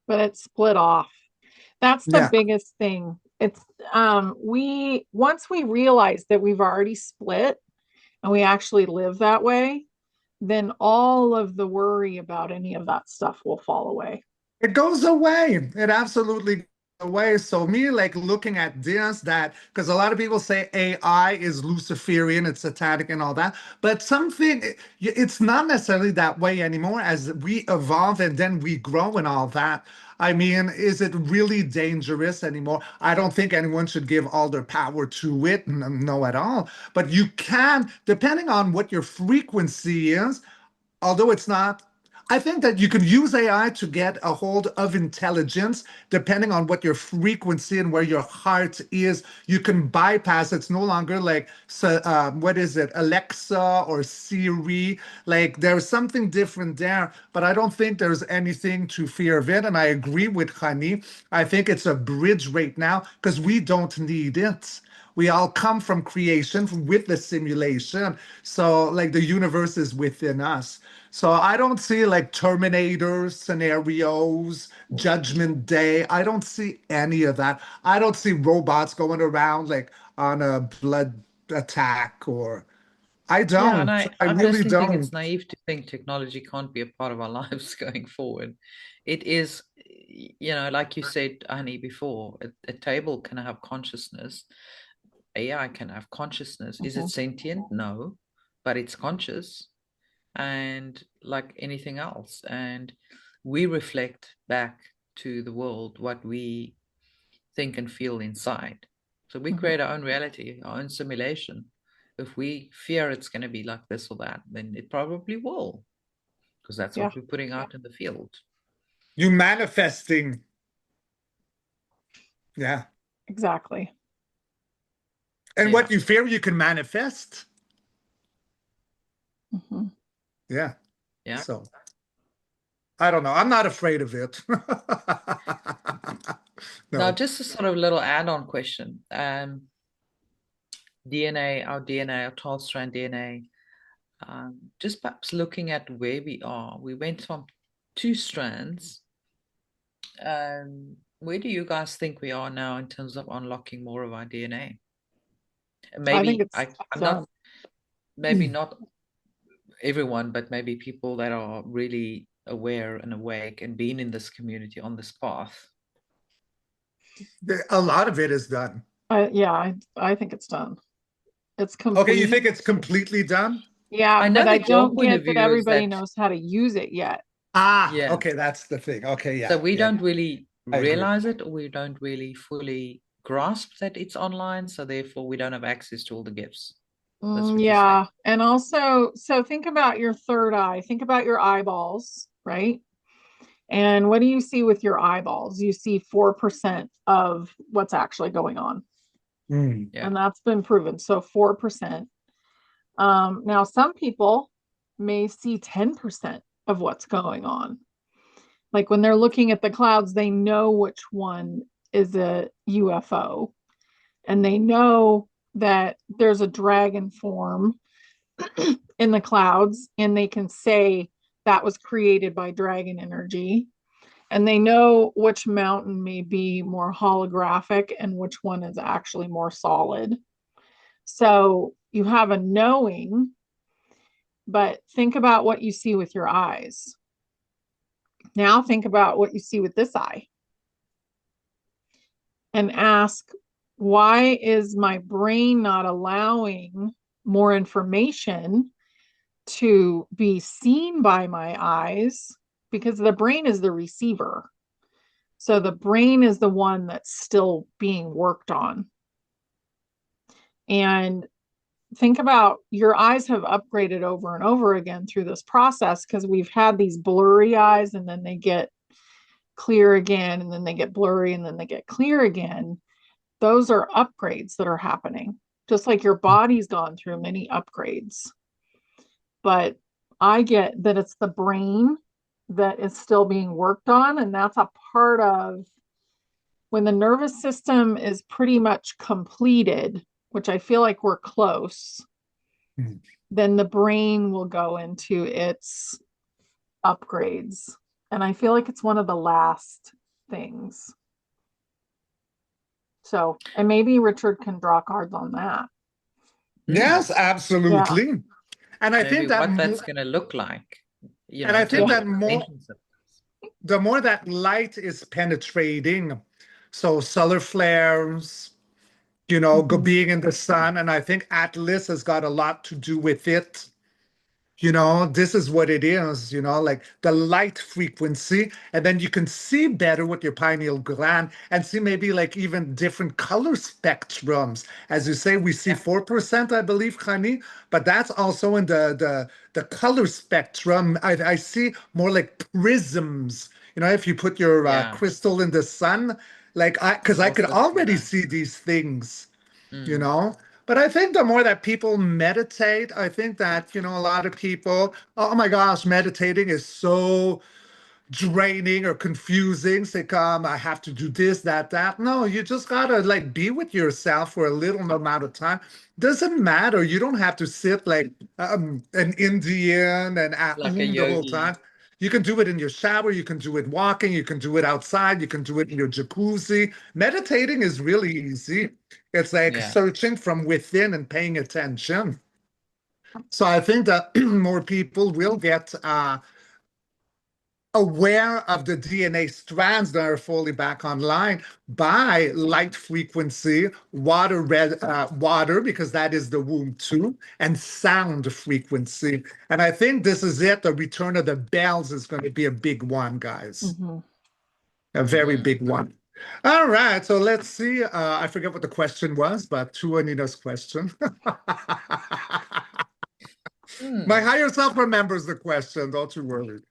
But it's split off. That's the Yeah. biggest thing. It's we once we realize that we've already split and we actually live that way, then all of the worry about any of that stuff will fall away. It goes away. It absolutely goes away. So me like looking at this, that because a lot of people say AI is Luciferian, it's satanic and all that, but it's not necessarily that way anymore as we evolve and then we grow and all that. I mean, is it really dangerous anymore? I don't think anyone should give all their power to it. No, at all. But you can, depending on what your frequency is, although it's not, I think that you could use AI to get a hold of intelligence depending on what your frequency and where your heart is. You can bypass. It's no longer like, so, what is it, Alexa or Siri? Like there's something different there, but I don't think there's anything to fear of it. And I agree with Honey. I think it's a bridge right now because we don't need it. We all come from creation with the simulation. So, like, the universe is within us. So, I don't see like Terminator scenarios, Judgment Day. I don't see any of that. I don't see robots going around like on a blood attack or I Yeah, and don't. I I really personally think don't. it's naive to think technology can't be a part of our lives going forward. It is, like you said, Annie, before, a table can have consciousness. AI can have consciousness. Is it Mhm. sentient? No, but it's conscious and like anything else. And we reflect back to the world what we think and feel inside. So we Mhm. create our own reality, our own simulation. If we fear it's going to be like this or that, then it probably will, because that's Yeah, what we're putting out in the field. You manifesting. Yeah. exactly. And Yeah. what you fear, you can manifest. Mhm. Yeah. Yeah. So. I don't know. I'm not afraid of it. Now, No. just a sort of little add-on question. DNA, our DNA, our 12 strand DNA, just perhaps looking at where we are. We went from 2 strands. Where do you guys think we are now in terms of unlocking more of our DNA? I think Maybe it's I'm done. not, maybe not everyone, but maybe people that are really aware and awake and being in this community on this path. A lot of it is done. Yeah, I think it's done. It's Okay, you complete. think it's completely done? Yeah, I but know I that your don't point get of that view is everybody that, knows how to use it yet. Ah, yeah, okay, that's the thing. Okay, so yeah, we yeah, don't really I agree. realize it, or we don't really fully grasp that it's online, so therefore we don't have access to all the gifts. That's what you're saying. Yeah. And also, so think about your third eye. Think about your eyeballs, right? And what do you see with your eyeballs? You see 4% of what's actually going on. Mm. Yeah. And that's been proven. So 4%. Now, some people may see 10% of what's going on. Like when they're looking at the clouds, they know which one is a UFO and they know that there's a dragon form in the clouds and they can say that was created by dragon energy. And they know which mountain may be more holographic and which one is actually more solid. So you have a knowing, but think about what you see with your eyes. Now think about what you see with this eye and ask, why is my brain not allowing more information to be seen by my eyes? Because the brain is the receiver. So the brain is the one that's still being worked on. And think about your eyes have upgraded over and over again through this process because we've had these blurry eyes and then they get clear again and then they get blurry and then they get clear again. Those are upgrades that are happening, just like your body's gone through many upgrades. But I get that it's the brain that is still being worked on, and that's a part of when the nervous system is pretty much completed, which I feel like we're close, Mm. then the brain will go into its upgrades. And I feel like it's one of the last things. So, and maybe Richard can draw cards on that. Hmm. Yes, Yeah. absolutely. And I Maybe think that, what that's going to look like, and in I think Yeah. terms that of more, attention systems. the more that light is penetrating, so solar flares, Mhm. being in the sun, and I think Atlas has got a lot to do with it. You know, this is what it is, you know, like the light frequency. And then you can see better with your pineal gland and see maybe like even different color spectrums. As you say, we see Yeah. 4%, I believe, honey, but that's also in the color spectrum. I see more like prisms. You know, if you put your Yeah. crystal in the sun, like because It's I could also already similar. see these things, you Mm. know. But I think the more that people meditate, I think that, you know, a lot of people, oh my gosh, meditating is so draining or confusing. Say, come, I have to do this, that, that. No, you just gotta like be with yourself for a little amount of time. Doesn't matter. You don't have to sit like an Indian and Like a the whole time. yogi. You can do it in your shower, you can do it walking, you can do it outside, you can do it in your jacuzzi. Meditating is really easy. It's like Yeah. searching from within and paying attention. So I think that more people will get aware of the DNA strands that are fully back online by light frequency, water, water, because that is the womb too, and sound frequency. And I think this is it. The return of the bells is going to be a big one, guys. Mhm. A very Mm. big one. All right, so let's see. I forget what the question was, but to Anina's question. My Mm. higher self remembers the question, don't you worry.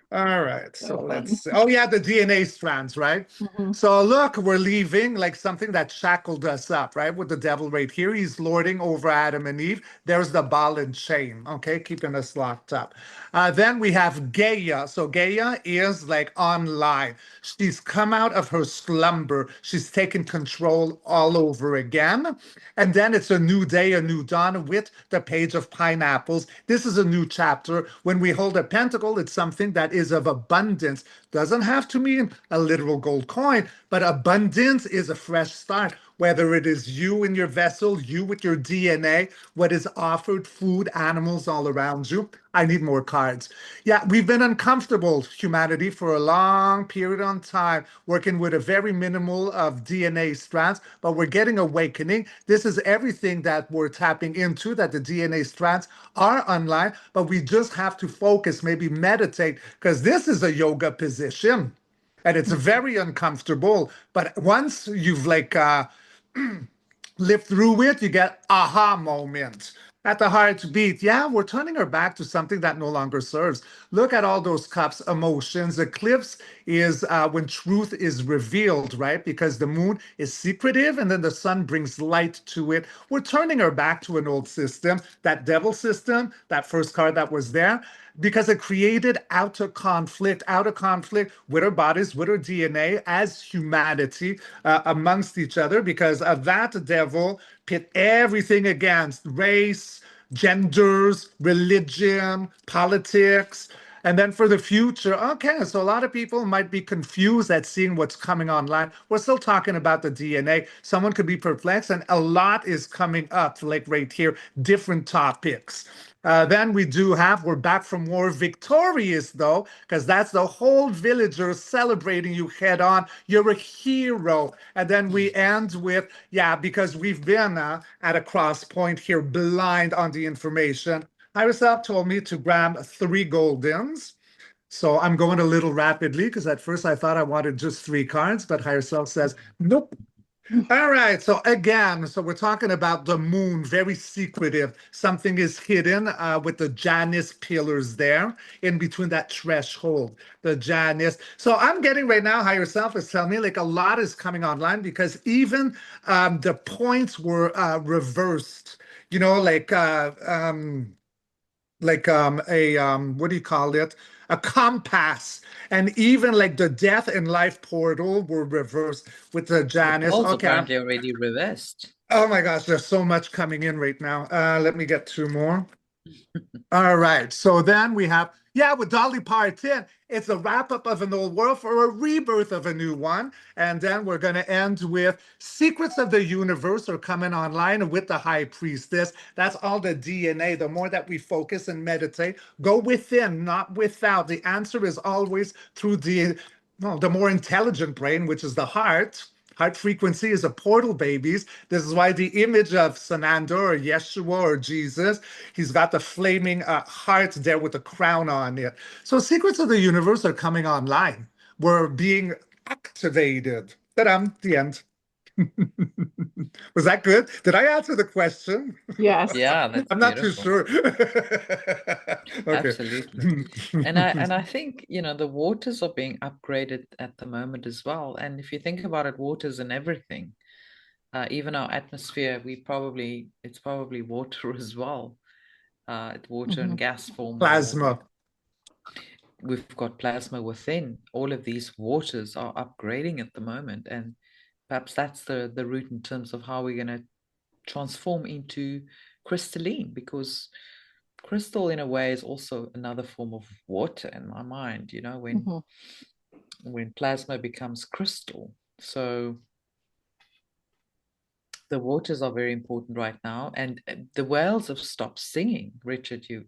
All right, So so let's fun. see. Oh, yeah, the DNA strands, right? Mhm. So look, we're leaving like something that shackled us up, right? With the devil right here. He's lording over Adam and Eve. There's the ball and chain, okay, keeping us locked up. Then we have Gaia. So Gaia is like online. She's come out of her slumber. She's taken control all over again. And then it's a new day, a new dawn with the page of pineapples. This is a new chapter. When we hold a pentacle, it's something that is of abundance. Doesn't have to mean a literal gold coin, but abundance is a fresh start. Whether it is you in your vessel, you with your DNA, what is offered, food, animals all around you. I need more cards. Yeah, we've been uncomfortable, humanity, for a long period of time, working with a very minimal of DNA strands, but we're getting awakening. This is everything that we're tapping into, that the DNA strands are online, but we just have to focus, maybe meditate, because this is a yoga position and it's very uncomfortable. But once you've like live through it, you get aha moment. At the heartbeat, yeah, we're turning our back to something that no longer serves. Look at all those cups, emotions. Eclipse is when truth is revealed, right? Because the moon is secretive and then the sun brings light to it. We're turning our back to an old system, that devil system, that first card that was there, because it created outer conflict with our bodies, with our DNA as humanity amongst each other, because of that devil pit everything against race, genders, religion, politics. And then for the future, okay, so a lot of people might be confused at seeing what's coming online. We're still talking about the DNA. Someone could be perplexed, and a lot is coming up, like right here, different topics. Then we do have, we're back from war victorious though, because that's the whole villagers celebrating you head on. You're a hero. And then we end with, yeah, because we've been at a cross point here, blind on the information. Myself told me to grab 3 goldens. So I'm going a little rapidly because at first I thought I wanted just 3 cards, but higher self says, nope, all right. So again, so we're talking about the moon, very secretive. Something is hidden with the Janus pillars there in between that threshold, the Janus. So I'm getting right now, higher self is telling me like a lot is coming online because even the points were reversed. You know, like a what do you call it? A compass. And even like the death and life portal were reversed with the The Janus. polls Okay. apparently already reversed. Oh my gosh, there's so much coming in right now. Let me get 2 more. All right. So then we have, yeah, with Dolly Parton, it's a wrap up of an old world for a rebirth of a new one. And then we're going to end with Secrets of the Universe are coming online with the High Priestess. That's all the DNA. The more that we focus and meditate, go within, not without. The answer is always through the, well, the more intelligent brain, which is the heart. Heart frequency is a portal, babies. This is why the image of Sananda or Yeshua or Jesus, he's got the flaming heart there with a crown on it. So secrets of the universe are coming online. We're being activated. Ta-dam, the end. Was that good? Did I answer the question? Yes. Yeah, that's I'm not too beautiful. sure. Okay. Absolutely. And I think, the waters are being upgraded at the moment as well. And if you think about it, waters and everything, even our atmosphere, it's probably water as well. It's water and Mhm. gas form, or Plasma. we've got plasma within. All of these waters are upgrading at the moment, and perhaps that's the route in terms of how we're going to transform into crystalline, because crystal in a way is also another form of water in my mind, Mhm. when plasma becomes crystal. So the waters are very important right now, and the whales have stopped singing. Richard, you've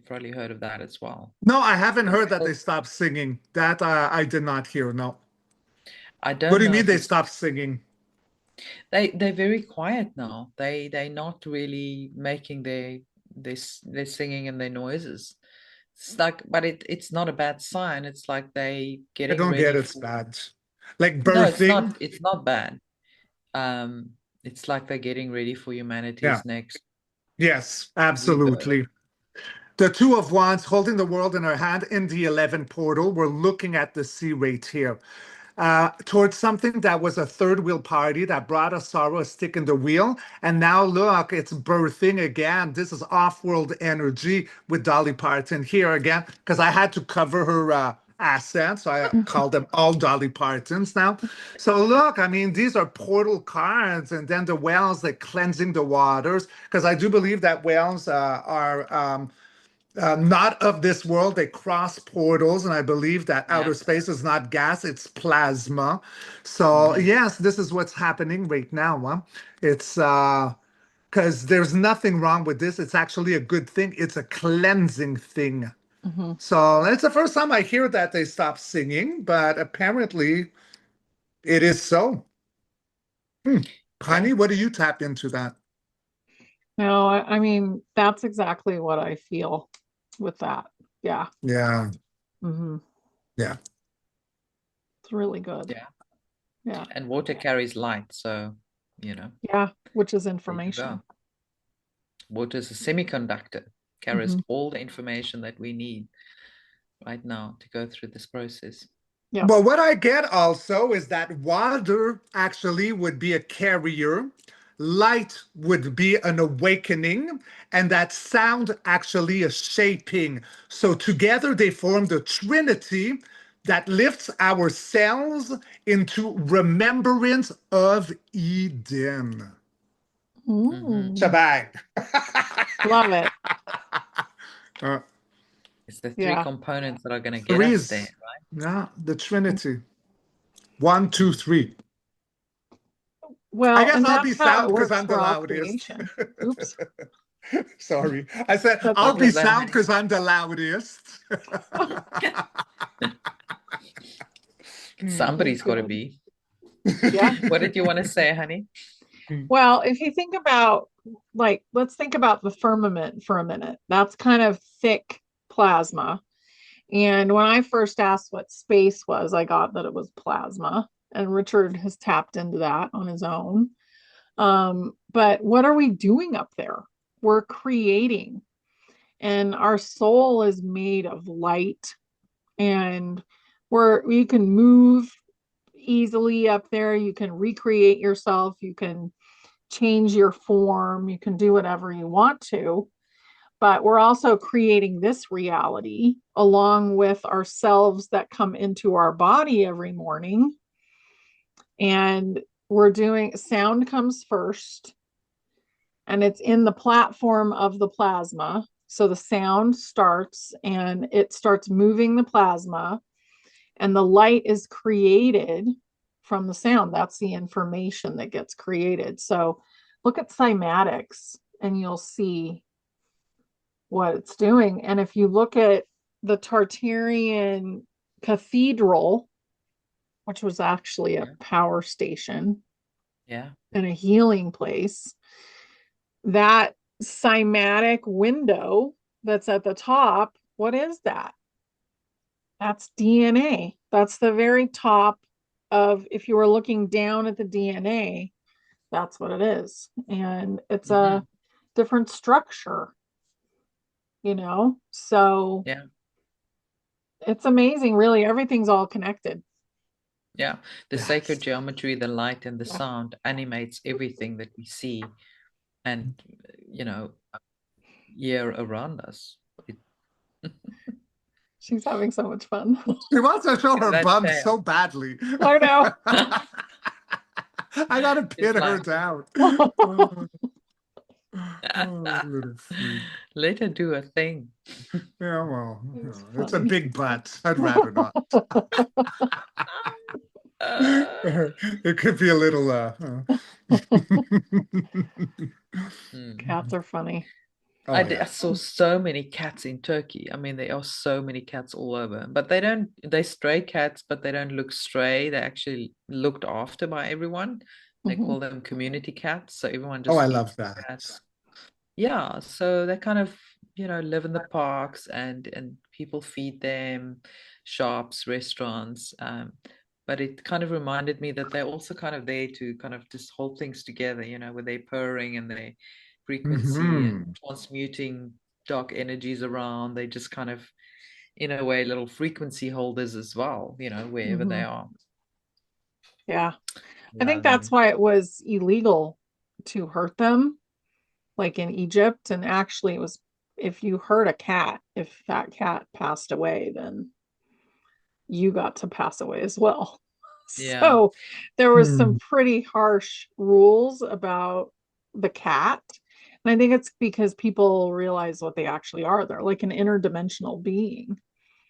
probably heard of that as well. No, I haven't The heard that they whales, stopped singing. That I did not hear. No. I What don't do you know mean if they it's stopped singing? they're very quiet now. They're not really making their singing and their noises. It's like, but it's not a bad sign. It's like they I getting don't get ready it's for. bad. Like No, birthing. it's not bad. Um, it's like they're getting ready for Yeah. humanity's next Yes, rebirth. absolutely. The Two of Wands holding the world in her hand in the 11 portal. We're looking at the sea right here. Towards something that was a third wheel party that brought us sorrow, a stick in the wheel. And now look, it's birthing again. This is off-world energy with Dolly Parton here again, because I had to cover her accent. So I call them all Dolly Partons now. So look, I mean, these are portal cards. And then the whales, like cleansing the waters, because I do believe that whales are not of this world. They cross portals, and I believe that outer Yeah. space is not gas, it's plasma. So, Hmm. yes, this is what's happening right now. Huh? It's because there's nothing wrong with this. It's actually a good thing, it's a cleansing thing. Mhm. So, it's the first time I hear that they stopped singing, but apparently it is so. Hmm. Yeah. Honey, what do you tap into that? No, I mean, that's exactly what I feel with that. Yeah. Yeah, Hmm. yeah. It's really good. Yeah. Yeah. And water carries light, so Yeah. Which is there you information. go. Water is a semiconductor, carries Hmm. all the information that we need right now to go through this process. Yep. Well, what I get also is that water actually would be a carrier, light would be an awakening, and that sound actually a shaping. So together they form the trinity that lifts ourselves into remembrance of Eden. Hmm. Ooh, Shabang. love it. Uh, It's the three Yeah. components that are going to get us there, Threes. Yeah, the trinity. One, right? two, three. I Well, guess and I'll be that's how sound it because works I'm the for all loudest. creation. Oops. Sorry. I said That's I'll What be okay. was that, sound honey? because I'm the loudest. That's Somebody's got to good. be. Yeah. What did you want to say, honey? Well, if you think about, like, let's think about the firmament for a minute. That's kind of thick plasma. And when I first asked what space was, I got that it was plasma. And Richard has tapped into that on his own. But what are we doing up there? We're creating, and our soul is made of light, and we can move easily up there. You can recreate yourself. You can change your form. You can do whatever you want to. But we're also creating this reality along with ourselves that come into our body every morning. And we're doing sound comes first, and it's in the platform of the plasma. So the sound starts and it starts moving the plasma, and the light is created from the sound. That's the information that gets created. So look at cymatics and you'll see what it's doing. And if you look at the Tartarian cathedral, which was actually a Yeah. power station Yeah. and a healing place. That cymatic window that's at the top, what is that? That's DNA. That's the very top of, if you were looking down at the DNA, that's what it is. And it's a Hmm. different structure, So Yeah. it's amazing, really. Everything's all connected. Yeah. The sacred Yes. geometry, the light and the Yeah. sound animates everything that we see and, you know, year around us. It, She's having so much fun. She wants to show her that bum so tail. badly. I know. I gotta It's pin her like, down. Oh, oh, little freak. let her do a thing. Yeah, well, It's it's a funny. big butt. I'd rather not. It could be a little Mm. Cats are funny. Oh I yeah. saw so many cats in Turkey. I mean, there are so many cats all over, but they stray cats, but they don't look stray. They're actually looked after by everyone. They Mhm. call them community cats. So everyone Oh, just I feeds love that. cats. Yeah, so they kind of, live in the parks and people feed them, shops, restaurants. But it kind of reminded me that they're also kind of there to kind of just hold things together, with their purring and their frequency and Hmm. transmuting dark energies around. They just kind of, in a way, little frequency holders as well, wherever they Mhm. are. Yeah. I think Love that's them. why it was illegal to hurt them, like in Egypt. And actually, it was, if you hurt a cat, if that cat passed away, then you got to pass away as well. Yeah. So there was some Hmm. pretty harsh rules about the cat. And I think it's because people realize what they actually are. They're like an interdimensional being.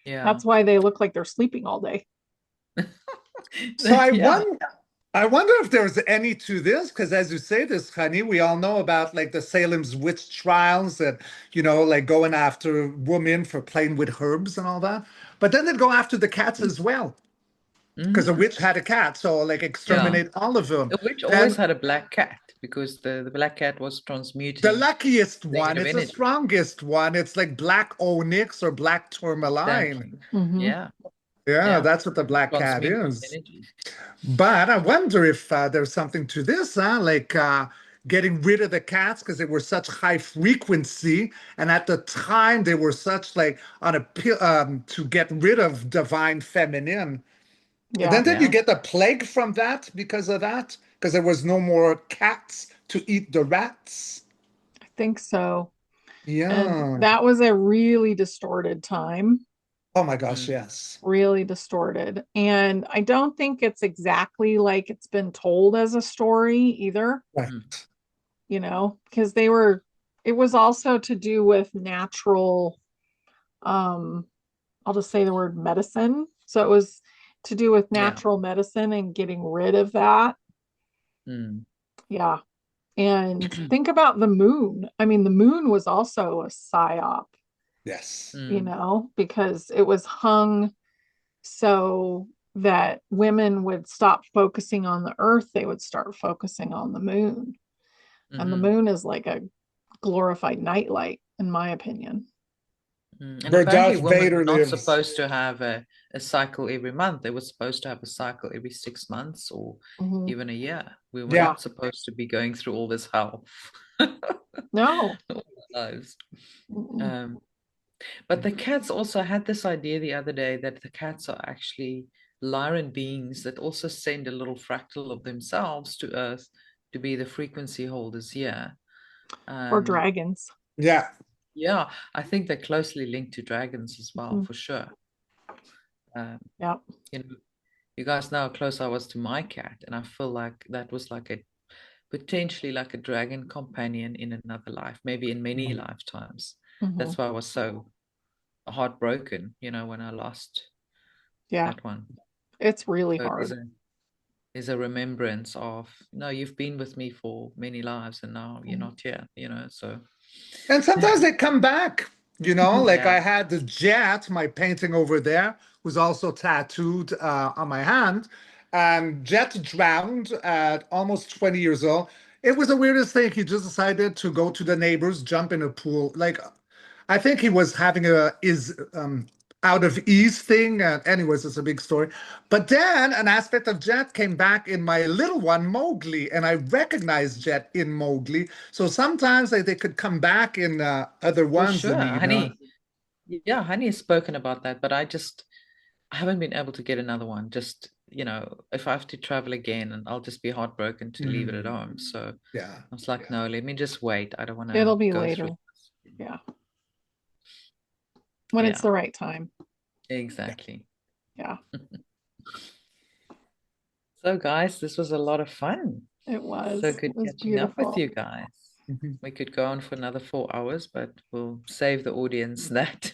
Yeah. That's why they look like they're sleeping all day. So Yeah. I wonder if there's any to this, because as you say this, honey, we all know about like the Salem's witch trials that, like going after women for playing with herbs and all that. But then they'd go after the cats as well, because a Hmm. witch had a cat, so like Yeah. exterminate all of them. A witch always Then had a black cat because the black cat was the transmuting luckiest one, negative it's the energy. strongest one. It's like black onyx or black tourmaline. Exactly. Mhm. Yeah. Yeah, Yeah. that's what the black cat Transmuting is. energy. But I wonder if there's something to this, huh? Like getting rid of the cats because they were such high frequency, and at the time they were such like on a to get rid of divine feminine. And Yeah, then did you Yeah. get the plague from that because of that? Because there was no more cats to eat the rats. I think so. And Yeah. that was a really distorted time, Oh my gosh, Mm. yes. really distorted. And I don't think it's exactly like it's been told as a story either, Right. because it was also to do with natural, um, I'll just say the word medicine. So it was to do with Yeah. natural medicine and getting rid of that. Mm. Yeah. And think about the moon. I mean, the moon was also a psyop, Yes. Mm. because it was hung so that women would stop focusing on the earth, they would start focusing on the moon. And the Hmm. moon is like a glorified nightlight, in my opinion. And Where apparently Darth women Vader were not lives. supposed to have a cycle every month. They were supposed to have a cycle every 6 months or Mhm. even a year. We were Yeah. Yeah. not supposed to be going through all this hell No. all our lives. Mm-mm. Um, But the cats also had this idea the other day that the cats are actually Lyran beings that also send a little fractal of themselves to Earth to be the frequency holders here. Or Um, dragons. Yeah. yeah, I think they're closely linked to dragons as well, Mhm. for sure. Um, Yeah. you know, you guys know how close I was to my cat, and I feel like that was like a potentially like a dragon companion in another life, maybe in many lifetimes. Mhm. That's why I was so heartbroken, when I lost Yeah. that one. It's really So it hard. is a remembrance of, no, you've been with me for many lives and now you're Mhm. not here, so And sometimes they come back. You know, like Yeah. I had the Jet, my painting over there, was also tattooed on my hand. And Jet drowned at almost 20 years old. It was the weirdest thing. He just decided to go to the neighbors, jump in a pool. Like, I think he was having a is out of ease thing. Anyways, it's a big story. But then an aspect of Jet came back in my little one, Mowgli, and I recognized Jet in Mowgli. So sometimes they could come back in other For ones, sure. Anina. Honey has spoken about that, but I haven't been able to get another one. Just, if I have to travel again, and I'll just be heartbroken to leave it at Mm, home. So yeah. I was like, no, let me just wait. I don't want to It'll be go through. later. Yeah. When it's Yeah, the right time. exactly. Yeah, So, guys, this was a lot of fun. it So was. It good was catching up with beautiful. you guys. Mhm. We could go on for another 4 hours, but we'll save the audience that.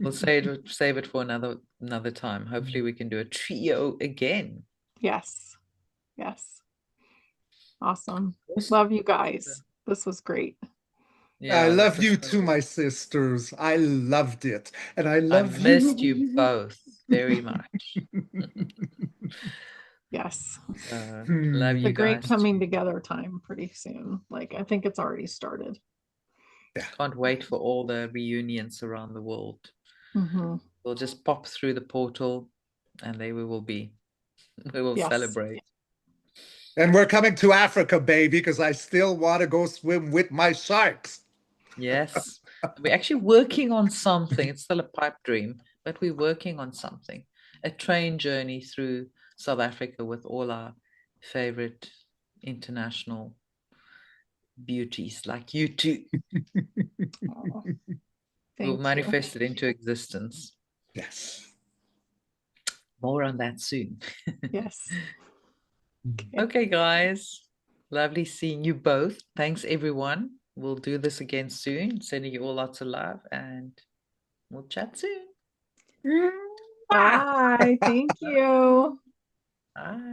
We'll save it for another time. Hopefully, we can do a trio again. Yes. Yes. Awesome. Awesome. Love you guys. This was great. I Yeah, this love was you so too, good. my sisters. I loved it. And I I love missed you you. both very much. Yes. So love It's a you Hmm. great guys coming too. together time pretty soon. Like, I think it's already started. Yeah. Can't wait for all the reunions around the world. Hmm. We'll just pop through the portal and there we will be. We will Yes. celebrate. And we're coming to Africa, baby, because I still want to go swim with my sharks. Yes. We're actually working on something. It's still a pipe dream, but we're working on something. A train journey through South Africa with all our favorite international beauties like you two. Oh, We'll thank you. manifest it into existence. Yes. More on that soon. Yes. Okay. Okay, guys. Lovely seeing you both. Thanks, everyone. We'll do this again soon. Sending you all lots of love and we'll chat soon. Mwah! Bye. Thank you. Bye.